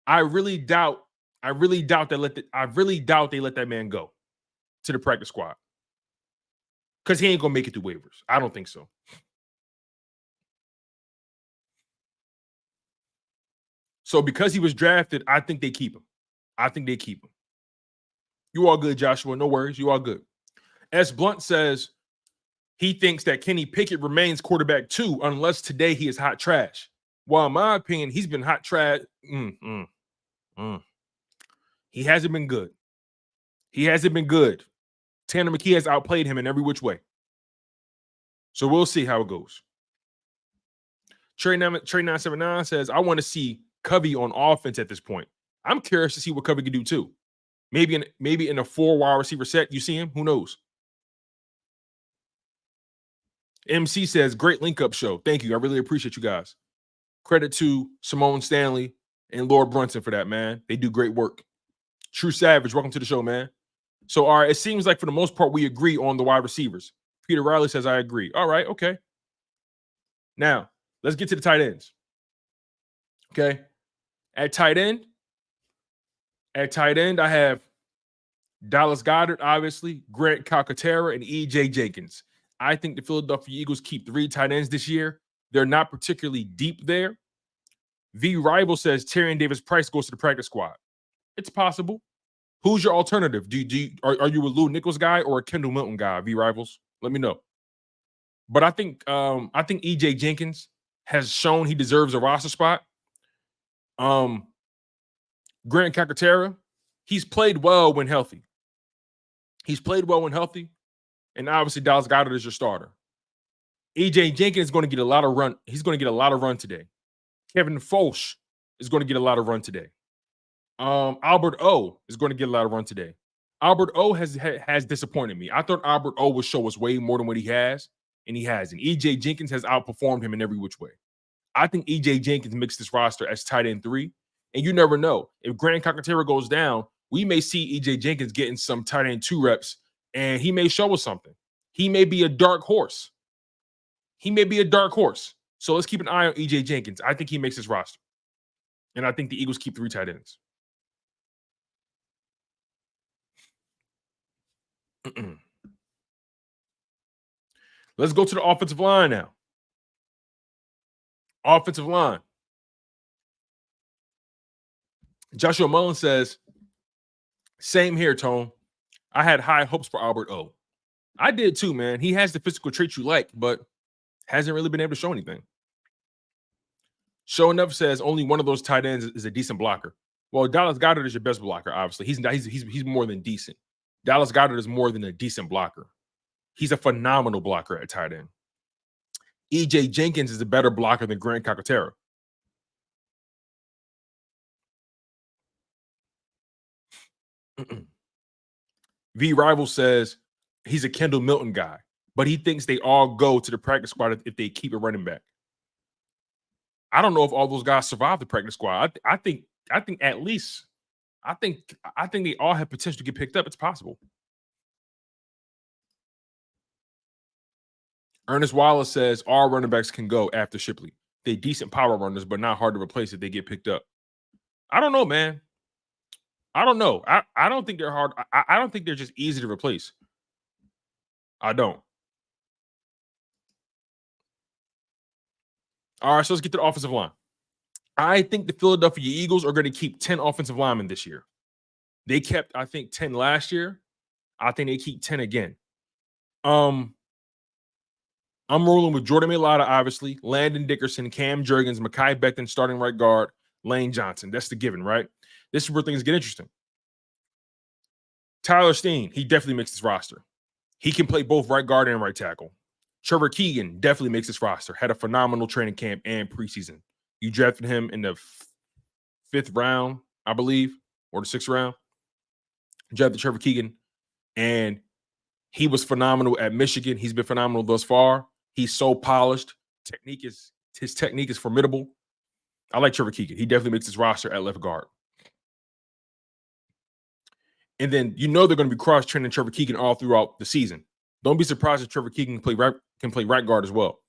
Speaker 1: I really doubt they let that man go to the practice squad. Because he ain't gonna make it through waivers. I don't think so. So because he was drafted, I think they keep him. You all good, Joshua. No worries. You all good. S. Blunt says he thinks that Kenny Pickett remains quarterback 2 unless today he is hot trash. Well, in my opinion, he's been hot trash. He hasn't been good. Tanner McKee has outplayed him in every which way. So we'll see how it goes. Trey979 says, I want to see Covey on offense at this point. I'm curious to see what Covey can do too. Maybe in a 4 wide receiver set, you see him? Who knows? MC says, great link-up show. Thank you. I really appreciate you guys. Credit to Simone Stanley and Lord Brunson for that, man. They do great work. True Savage, welcome to the show, man. So, all right, it seems like for the most part, we agree on the wide receivers. Peter Riley says, I agree. All right, okay. Now, let's get to the tight ends. Okay. At tight end, I have Dallas Goedert, obviously, Grant Calcaterra, and E.J. Jenkins. I think the Philadelphia Eagles keep 3 tight ends this year. They're not particularly deep there. V Rival says Tyrion Davis-Price goes to the practice squad. It's possible. Who's your alternative? Are you a Lou Nichols guy or a Kendall Milton guy? V Rivals, let me know. But I think E.J. Jenkins has shown he deserves a roster spot. Grant Calcaterra, he's played well when healthy. And obviously Dallas Goedert is your starter. E.J. Jenkins is going to get a lot of run. He's going to get a lot of run today. Kevin Foch is going to get a lot of run today. Albert O is going to get a lot of run today. Albert O has disappointed me. I thought Albert O would show us way more than what he has, and he hasn't. E.J. Jenkins has outperformed him in every which way. I think E.J. Jenkins makes this roster as tight end 3, and you never know. If Grant Calcaterra goes down, we may see E.J. Jenkins getting some tight end 2 reps, and he may show us something. He may be a dark horse. So let's keep an eye on E.J. Jenkins. I think he makes this roster. And I think the Eagles keep 3 tight ends. Let's go to the offensive line now. Offensive line. Joshua Mullen says, same here, Tone. I had high hopes for Albert O. I did too, man. He has the physical traits you like, but hasn't really been able to show anything. Show Enough says only one of those tight ends is a decent blocker. Well, Dallas Goedert is your best blocker, obviously. He's more than decent. Dallas Goedert is more than a decent blocker. He's a phenomenal blocker at tight end. E.J. Jenkins is a better blocker than Grant Calcaterra. V Rival says he's a Kendall Milton guy, but he thinks they all go to the practice squad if they keep a running back. I don't know if all those guys survive the practice squad. I think at least I think they all have potential to get picked up. It's possible. Ernest Wallace says all running backs can go after Shipley. They're decent power runners, but not hard to replace if they get picked up. I don't know, man. I don't know. I don't think they're hard. I don't think they're just easy to replace. I don't. All right, so let's get to the offensive line. I think the Philadelphia Eagles are going to keep 10 offensive linemen this year. They kept, I think, 10 last year. I think they keep 10 again. I'm rolling with Jordan Mailata, obviously, Landon Dickerson, Cam Jurgens, Mekhi Becton, starting right guard, Lane Johnson. That's the given, right? This is where things get interesting. Tyler Steen, he definitely makes this roster. He can play both right guard and right tackle. Trevor Keegan definitely makes this roster. Had a phenomenal training camp and preseason. You drafted him in the 5th round, I believe, or the 6th round. Drafted Trevor Keegan, and he was phenomenal at Michigan. He's been phenomenal thus far. He's so polished. His technique is formidable. I like Trevor Keegan. He definitely makes his roster at left guard. And then they're going to be cross-training Trevor Keegan all throughout the season. Don't be surprised if Trevor Keegan can play right guard as well.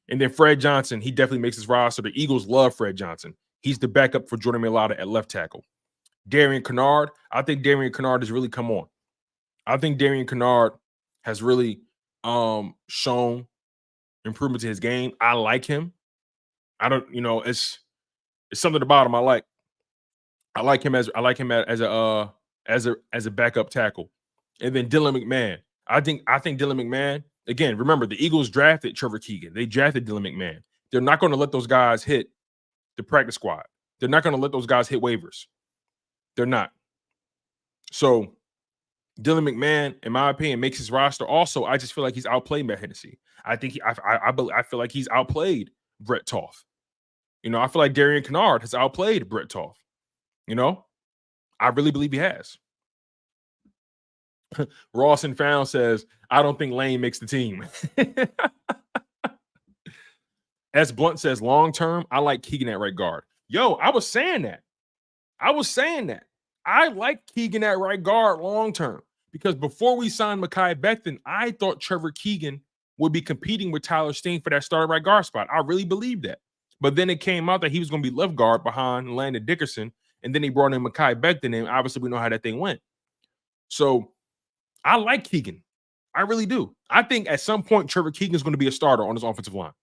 Speaker 1: And then Fred Johnson, he definitely makes his roster. The Eagles love Fred Johnson. He's the backup for Jordan Mailata at left tackle. Darian Kennard, I think Darian Kennard has really come on. I think Darian Kennard has really shown improvement to his game. I like him. It's something about him I like. I like him as a backup tackle. And then Dylan McMahon. I think Dylan McMahon, again, remember the Eagles drafted Trevor Keegan. They drafted Dylan McMahon. They're not going to let those guys hit the practice squad. They're not going to let those guys hit waivers. They're not. So Dylan McMahon, in my opinion, makes his roster. Also, I just feel like he's outplayed Matt Hennessy. I feel like he's outplayed Brett Toth. I feel like Darian Kennard has outplayed Brett Toth. I really believe he has. Ross and Found says, I don't think Lane makes the team. S. Blunt says, long term, I like Keegan at right guard. Yo, I was saying that. I like Keegan at right guard long term because before we signed Mekhi Becton, I thought Trevor Keegan would be competing with Tyler Steen for that starting right guard spot. I really believed that. But then it came out that he was going to be left guard behind Landon Dickerson, and then he brought in Mekhi Becton, and obviously we know how that thing went. So I like Keegan. I really do. I think at some point Trevor Keegan is going to be a starter on his offensive line.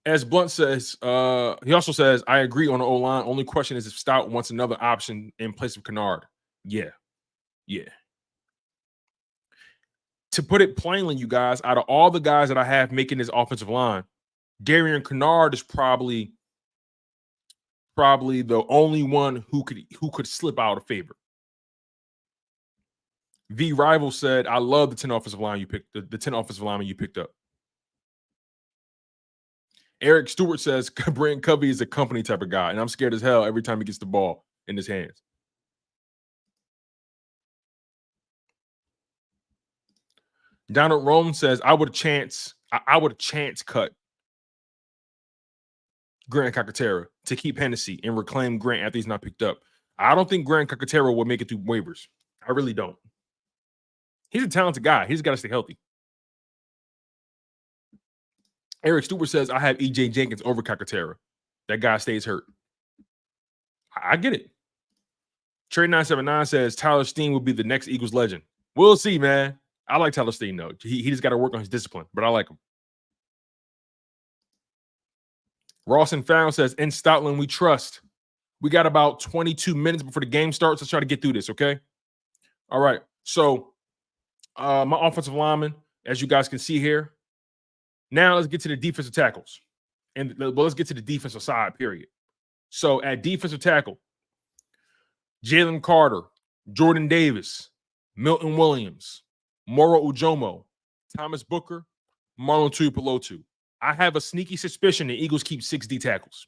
Speaker 1: As Blunt says, he also says, I agree on the O-line. Only question is if Stout wants another option in place of Kennard. Yeah. To put it plainly, you guys, out of all the guys that I have making this offensive line, Darian Kennard is probably the only one who could slip out of favor. V Rival said, I love the 10 offensive line you picked, the 10 offensive linemen you picked up. Eric Stewart says, Brent Covey is a company type of guy, and I'm scared as hell every time he gets the ball in his hands. Donald Rome says, I would chance cut Grant Calcaterra to keep Hennessy and reclaim Grant after he's not picked up. I don't think Grant Calcaterra will make it through waivers. I really don't. He's a talented guy. He's got to stay healthy. Eric Stewart says, I have E.J. Jenkins over Calcaterra. That guy stays hurt. I get it. Trey 979 says, Tyler Steen will be the next Eagles legend. We'll see, man. I like Tyler Steen, though. He just got to work on his discipline, but I like him. Ross and Found says, in Stoutland, we trust. We got about 22 minutes before the game starts. Let's try to get through this, okay? All right. So, my offensive lineman, as you guys can see here. Now let's get to the defensive tackles. And let's get to the defensive side, period. So at defensive tackle, Jalen Carter, Jordan Davis, Milton Williams, Moro Ujomo, Thomas Booker, Marlon Tuipulotu. I have a sneaky suspicion the Eagles keep 6 D tackles.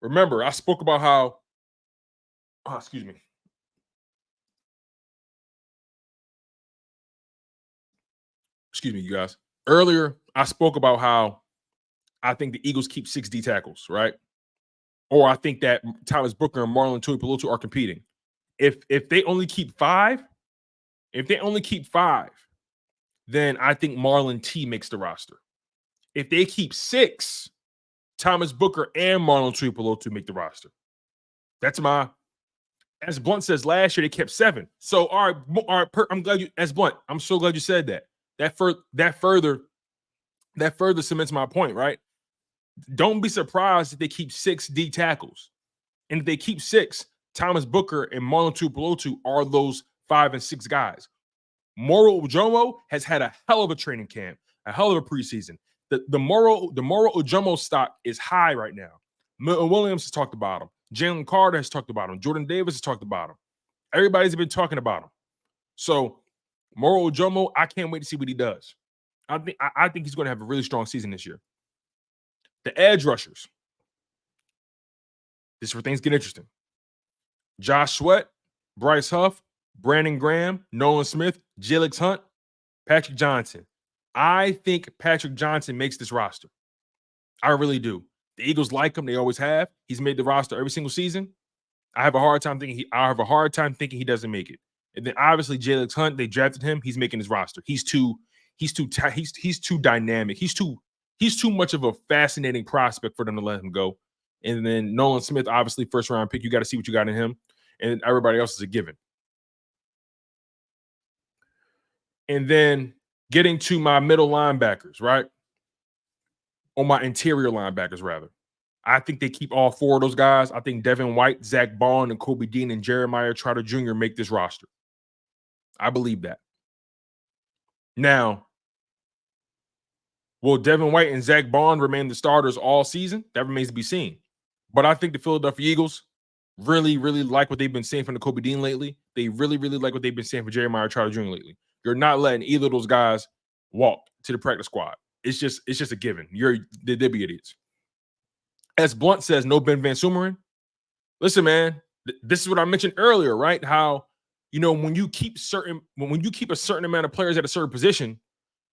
Speaker 1: Remember, I spoke about how, excuse me, you guys. Earlier, I spoke about how I think the Eagles keep 6 D tackles, right? Or I think that Thomas Booker and Marlon Tuipulotu are competing. If they only keep 5, then I think Marlon T makes the roster. If they keep 6, Thomas Booker and Marlon Tuipulotu make the roster. That's my. As Blunt says, last year they kept 7. So all right, I'm glad you, as Blunt, I'm so glad you said that. That further cements my point, right? Don't be surprised if they keep 6 D tackles. And if they keep 6, Thomas Booker and Marlon Tuipulotu are those 5 and 6 guys. Moro Ojomo has had a hell of a training camp, a hell of a preseason. The Moro Ojomo stock is high right now. Milton Williams has talked about him. Jalen Carter has talked about him. Jordan Davis has talked about him. Everybody's been talking about him. So Moro Ojomo, I can't wait to see what he does. I think he's going to have a really strong season this year. The edge rushers. This is where things get interesting. Josh Sweat, Bryce Huff, Brandon Graham, Nolan Smith, Jalen Hunt, Patrick Johnson. I think Patrick Johnson makes this roster. I really do. The Eagles like him. They always have. He's made the roster every single season. I have a hard time thinking he doesn't make it. And then obviously Jalen Hunt, they drafted him. He's making his roster. He's too dynamic. He's too much of a fascinating prospect for them to let him go. And then Nolan Smith, obviously first round pick. You got to see what you got in him. And everybody else is a given. And then getting to my middle linebackers, right? Or my interior linebackers, rather. I think they keep all 4 of those guys. I think Devin White, Zach Bond, and Kobe Dean and Jeremiah Trotter Jr. make this roster. I believe that. Now, will Devin White and Zach Bond remain the starters all season? That remains to be seen. But I think the Philadelphia Eagles really, really like what they've been saying from the Kobe Dean lately. They really, really like what they've been saying for Jeremiah Trotter Jr. lately. You're not letting either of those guys walk to the practice squad. It's just a given. They'll be idiots. As Blunt says, no Ben Van Sumeren. Listen, man, this is what I mentioned earlier, right? How, when you keep a certain amount of players at a certain position,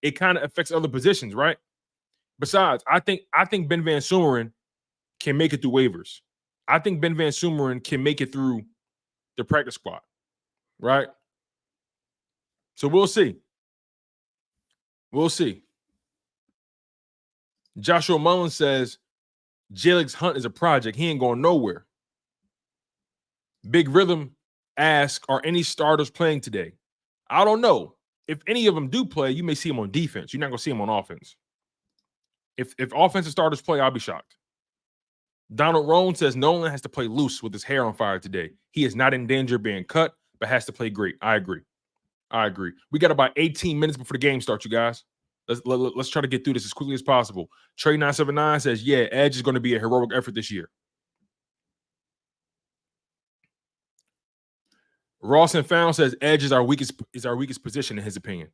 Speaker 1: it kind of affects other positions, right? Besides, I think Ben Van Sumeren can make it through waivers. I think Ben Van Sumeren can make it through the practice squad, right? So we'll see. We'll see. Joshua Mullen says, Jalen Hunt is a project. He ain't going nowhere. Big Rhythm asks, are any starters playing today? I don't know. If any of them do play, you may see them on defense. You're not going to see them on offense. If offensive starters play, I'll be shocked. Donald Rohn says Nolan has to play loose with his hair on fire today. He is not in danger of being cut, but has to play great. I agree. We got about 18 minutes before the game starts, you guys. Let's try to get through this as quickly as possible. Trey979 says, yeah, edge is going to be a heroic effort this year. Ross and Found says edge is our weakest position in his opinion.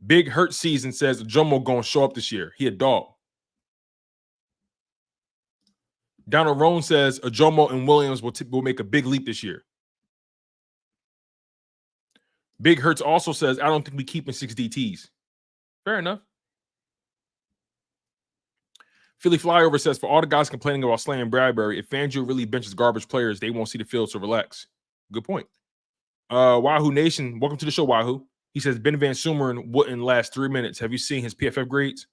Speaker 1: Big Hurt Season says Jomo going to show up this year. He a dog. Donald Rohn says Jomo and Williams will make a big leap this year. Big Hurts also says, I don't think we keeping 6 DTs. Fair enough. Philly Flyover says, for all the guys complaining about slaying Bradbury, if Fangio really benches garbage players, they won't see the field, so relax. Good point. Wahoo Nation, welcome to the show, Wahoo. He says, Ben Van Sumeren wouldn't last 3 minutes. Have you seen his PFF grades?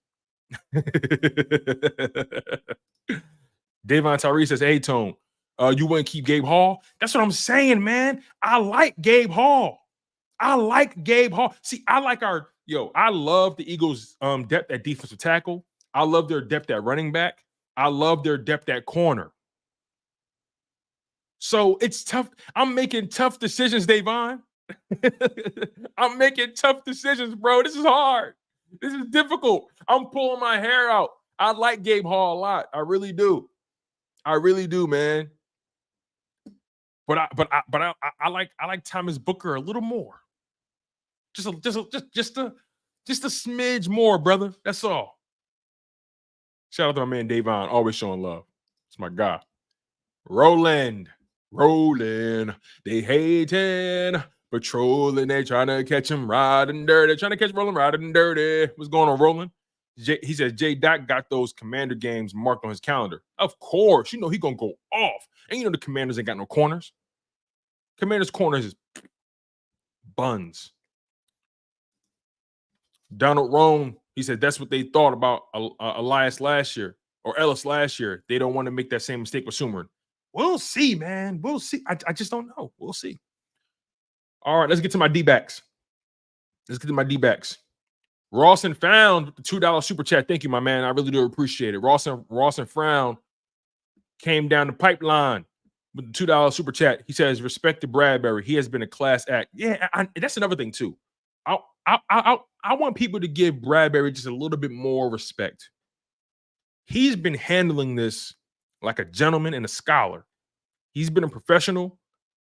Speaker 1: Davon Tyree says, hey, Tone, you wouldn't keep Gabe Hall? That's what I'm saying, man. I like Gabe Hall. See, I love the Eagles' depth at defensive tackle. I love their depth at running back. I love their depth at corner. So it's tough. I'm making tough decisions, Davon. I'm making tough decisions, bro. This is hard. This is difficult. I'm pulling my hair out. I like Gabe Hall a lot. I really do. Man. But I like Thomas Booker a little more. Just a smidge more, brother. That's all. Shout out to my man Davon, always showing love. It's my guy. Rolling. They hating, patrolling. They trying to catch him riding dirty. Trying to catch Rolling riding dirty. What's going on, Rolling? He says J. Doc got those Commander games marked on his calendar. Of course, he gonna go off. And the Commanders ain't got no corners. Commanders' corners is buns. Donald Rohn, he said that's what they thought about Elias last year or Ellis last year. They don't want to make that same mistake with Sumeren. We'll see, man. We'll see. I just don't know. We'll see. All right, let's get to my D-backs. Rawson Found the $2 super chat. Thank you, my man. I really do appreciate it. Rawson Frown came down the pipeline with the $2 super chat. He says, "Respect to Bradbury. He has been a class act." Yeah, that's another thing too. I want people to give Bradbury just a little bit more respect. He's been handling this like a gentleman and a scholar. He's been a professional,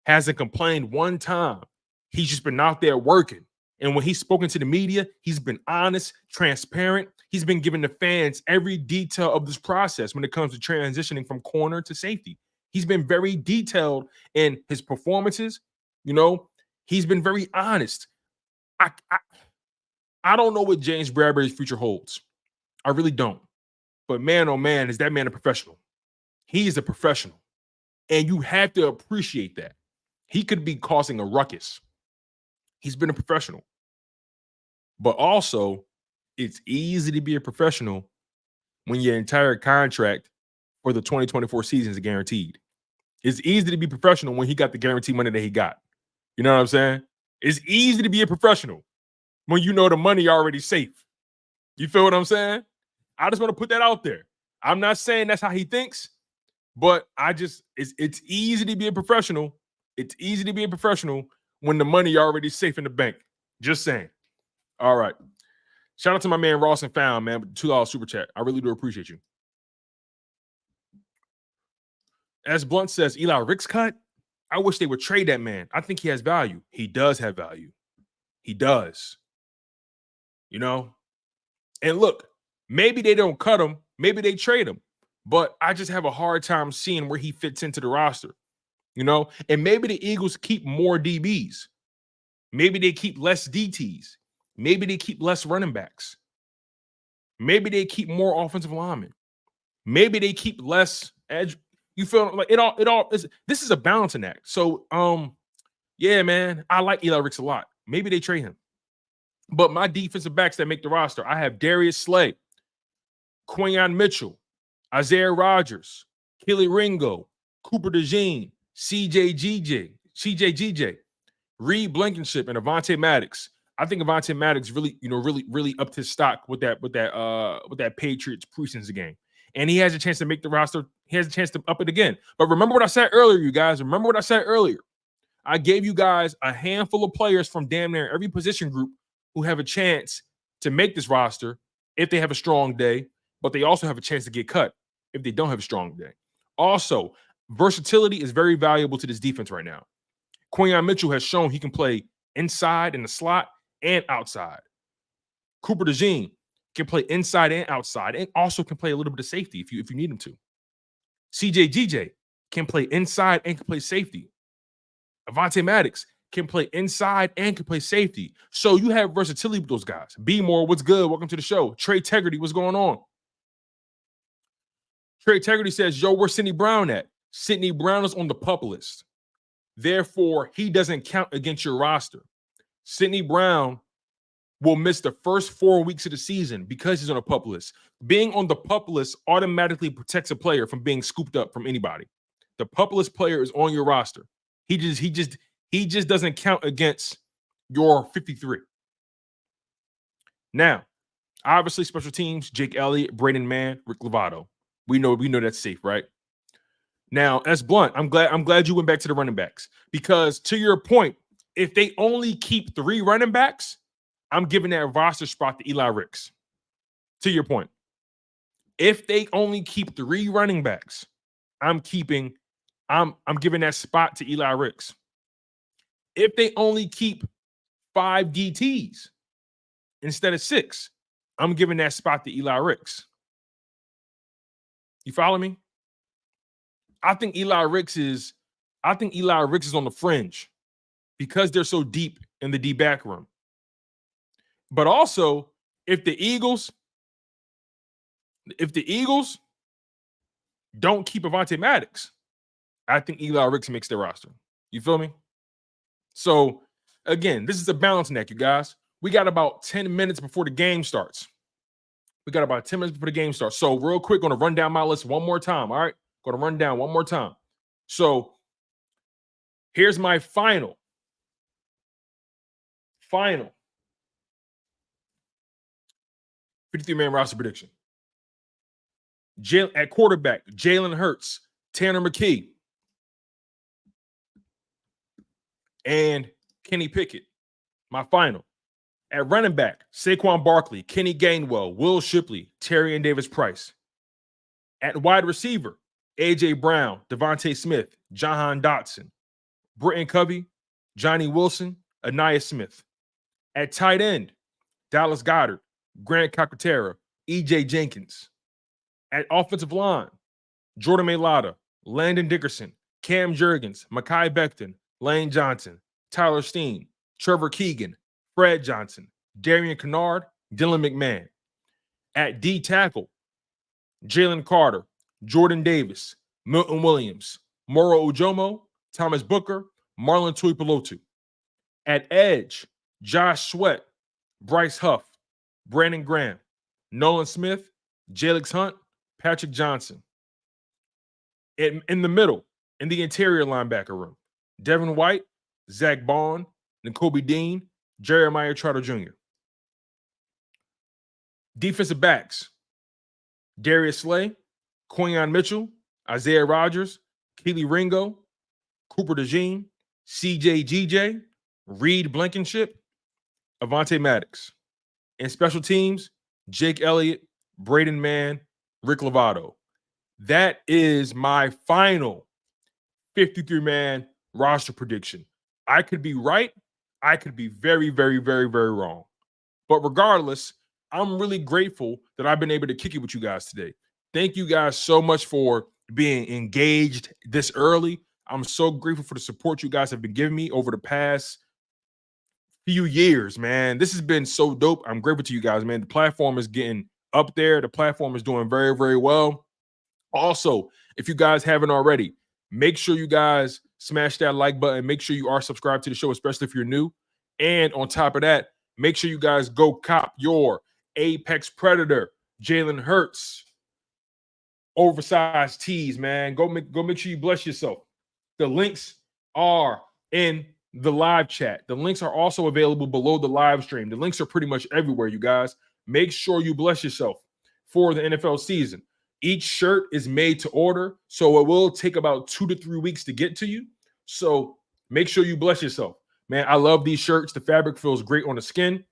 Speaker 1: hasn't complained one time. He's just been out there working. And when he's spoken to the media, he's been honest, transparent. He's been giving the fans every detail of this process when it comes to transitioning from corner to safety. He's been very detailed in his performances. You know, he's been very honest. I don't know what James Bradbury's future holds. I really don't. But man, oh man, is that man a professional? He's a professional. And you have to appreciate that. He could be causing a ruckus. He's been a professional. But also, it's easy to be a professional when your entire contract for the 2024 season is guaranteed. It's easy to be professional when he got the guaranteed money that he got. You know what I'm saying? It's easy to be a professional when you know the money already safe. You feel what I'm saying? I just want to put that out there. I'm not saying that's how he thinks, but it's easy to be a professional. It's easy to be a professional when the money already safe in the bank. Just saying. All right. Shout out to my man Rawson Found, man, with the $2 super chat. I really do appreciate you. As Blunt says, Eli Ricks cut. I wish they would trade that man. I think he has value. He does have value. He does. You know? And look, maybe they don't cut him. Maybe they trade him. But I just have a hard time seeing where he fits into the roster. You know? And maybe the Eagles keep more DBs. Maybe they keep less DTs. Maybe they keep less running backs. Maybe they keep more offensive linemen. Maybe they keep less edge. You feel like it all is. This is a balancing act. So, yeah, man, I like Eli Ricks a lot. Maybe they trade him. But my defensive backs that make the roster, I have Darius Slay, Quinyon Mitchell, Isaiah Rodgers, Keely Ringo, Cooper DeJean, CJ, Reed Blankenship, and Avonte Maddox. I think Avonte Maddox really upped his stock with that Patriots preseason game. And he has a chance to make the roster. He has a chance to up it again. But remember what I said earlier, you guys. Remember what I said earlier. I gave you guys a handful of players from damn near every position group who have a chance to make this roster if they have a strong day, but they also have a chance to get cut if they don't have a strong day. Also, versatility is very valuable to this defense right now. Quinyon Mitchell has shown he can play inside in the slot and outside. Cooper DeJean can play inside and outside and also can play a little bit of safety if you need him to. CJ can play inside and can play safety. Avonte Maddox can play inside and can play safety. So you have versatility with those guys. B More, what's good? Welcome to the show. Trey Tegrity, what's going on? Trey Tegrity says, yo, where's Sidney Brown at? Sidney Brown is on the PUP list. Therefore, he doesn't count against your roster. Sidney Brown will miss the first 4 weeks of the season because he's on a PUP list. Being on the PUP list automatically protects a player from being scooped up from anybody. The PUP list player is on your roster. He just doesn't count against your 53. Now, obviously, special teams, Jake Elliott, Braden Mann, Rick Lovato. We know that's safe, right? Now, as Blunt, I'm glad you went back to the running backs because to your point, if they only keep 3 running backs, I'm giving that roster spot to Eli Ricks. To your point, if they only keep 3 running backs, I'm giving that spot to Eli Ricks. If they only keep 5 DTs instead of 6, I'm giving that spot to Eli Ricks. You follow me? I think Eli Ricks is on the fringe because they're so deep in the D back room. But also, if the Eagles don't keep Avonte Maddox, I think Eli Ricks makes their roster. You feel me? So, again, this is a balancing act, you guys. We got about 10 minutes before the game starts. So, real quick, going to run down my list one more time, all right? Going to run down one more time. So, here's my final 53-man roster prediction. At quarterback, Jalen Hurts, Tanner McKee, and Kenny Pickett. My final. At running back, Saquon Barkley, Kenny Gainwell, Will Shipley, Tyrion Davis-Price. At wide receiver, A.J. Brown, Devontae Smith, Jahan Dotson, Britton Covey, Johnny Wilson, Anaya Smith. At tight end, Dallas Goedert, Grant Calcaterra, E.J. Jenkins. At offensive line, Jordan Mailata, Landon Dickerson, Cam Jurgens, Mekhi Becton, Lane Johnson, Tyler Steen, Trevor Keegan, Fred Johnson, Darian Kennard, Dylan McMahon. At D tackle, Jalen Carter, Jordan Davis, Milton Williams, Moro Ujomo, Thomas Booker, Marlon Tuipulotu. At edge, Josh Sweat, Bryce Huff, Brandon Graham, Nolan Smith, Jalix Hunt, Patrick Johnson. In the middle, in the interior linebacker room, Devin White, Zach Bond, Nakobe Dean, Jeremiah Trotter Jr. Defensive backs, Darius Slay, Quinyon Mitchell, Isaiah Rodgers, Keely Ringo, Cooper DeJean, CJ GJ, Reed Blankenship, Avonte Maddox. And special teams, Jake Elliott, Braden Mann, Rick Lovato. That is my final 53-man roster prediction. I could be right. I could be very, very, very, very wrong. But regardless, I'm really grateful that I've been able to kick it with you guys today. Thank you guys so much for being engaged this early. I'm so grateful for the support you guys have been giving me over the past few years, man. This has been so dope. I'm grateful to you guys, man. The platform is getting up there. The platform is doing very, very well. Also, if you guys haven't already, make sure you guys smash that like button. Make sure you are subscribed to the show, especially if you're new. And on top of that, make sure you guys go cop your Apex Predator, Jalen Hurts, oversized tees, man. Go make sure you bless yourself. The links are in the live chat. The links are also available below the live stream. The links are pretty much everywhere, you guys. Make sure you bless yourself for the NFL season. Each shirt is made to order, so it will take about 2 to 3 weeks to get to you. So make sure you bless yourself. Man, I love these shirts. The fabric feels great on the skin.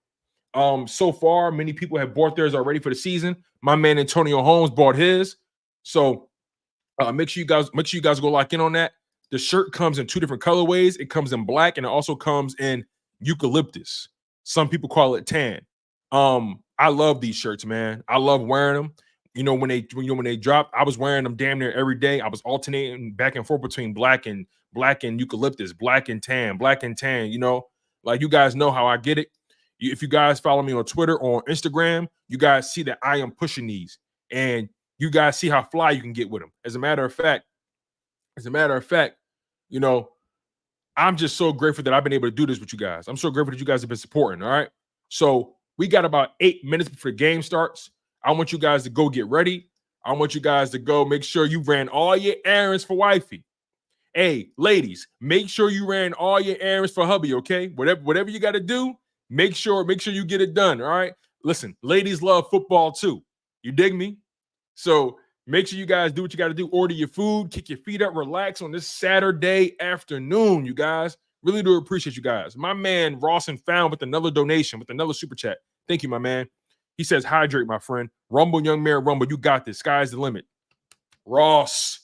Speaker 1: So far, many people have bought theirs already for the season. My man Antonio Holmes bought his. So make sure you guys go lock in on that. The shirt comes in 2 different colorways. It comes in black and it also comes in eucalyptus. Some people call it tan. I love these shirts, man. I love wearing them. You know, when they dropped, I was wearing them damn near every day. I was alternating back and forth between black and eucalyptus, black and tan, you know, like you guys know how I get it. If you guys follow me on Twitter or on Instagram, you guys see that I am pushing these and you guys see how fly you can get with them. As a matter of fact, you know, I'm just so grateful that I've been able to do this with you guys. I'm so grateful that you guys have been supporting. All right. So we got about 8 minutes before the game starts. I want you guys to go get ready. I want you guys to go make sure you ran all your errands for wifey. Hey, ladies, make sure you ran all your errands for hubby, okay? Whatever you got to do, make sure you get it done, all right? Listen, ladies love football too. You dig me? So make sure you guys do what you got to do. Order your food, kick your feet up, relax on this Saturday afternoon, you guys. Really do appreciate you guys. My man Rawson found with another donation, with another super chat. Thank you, my man. He says, hydrate, my friend. Rumble, young man, rumble. You got this. Sky's the limit. Ross,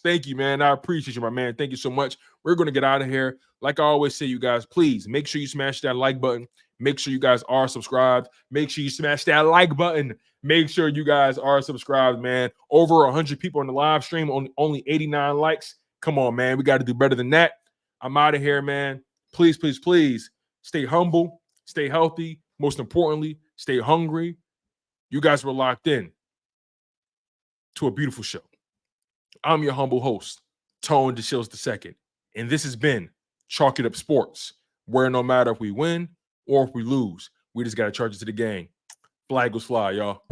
Speaker 1: thank you, man. I appreciate you, my man. Thank you so much. We're going to get out of here. Like I always say, you guys, please make sure you smash that like button. Make sure you guys are subscribed. Make sure you smash that like button. Make sure you guys are subscribed, man. Over 100 people on the live stream, only 89 likes. Come on, man. We got to do better than that. I'm out of here, man. Please, please, please stay humble, stay healthy. Most importantly, stay hungry. You guys were locked in to a beautiful show. I'm your humble host, Tone DeShields II, and this has been Chalk It Up Sports, where no matter if we win or if we lose, we just got to charge it to the game. Flag goes fly, y'all.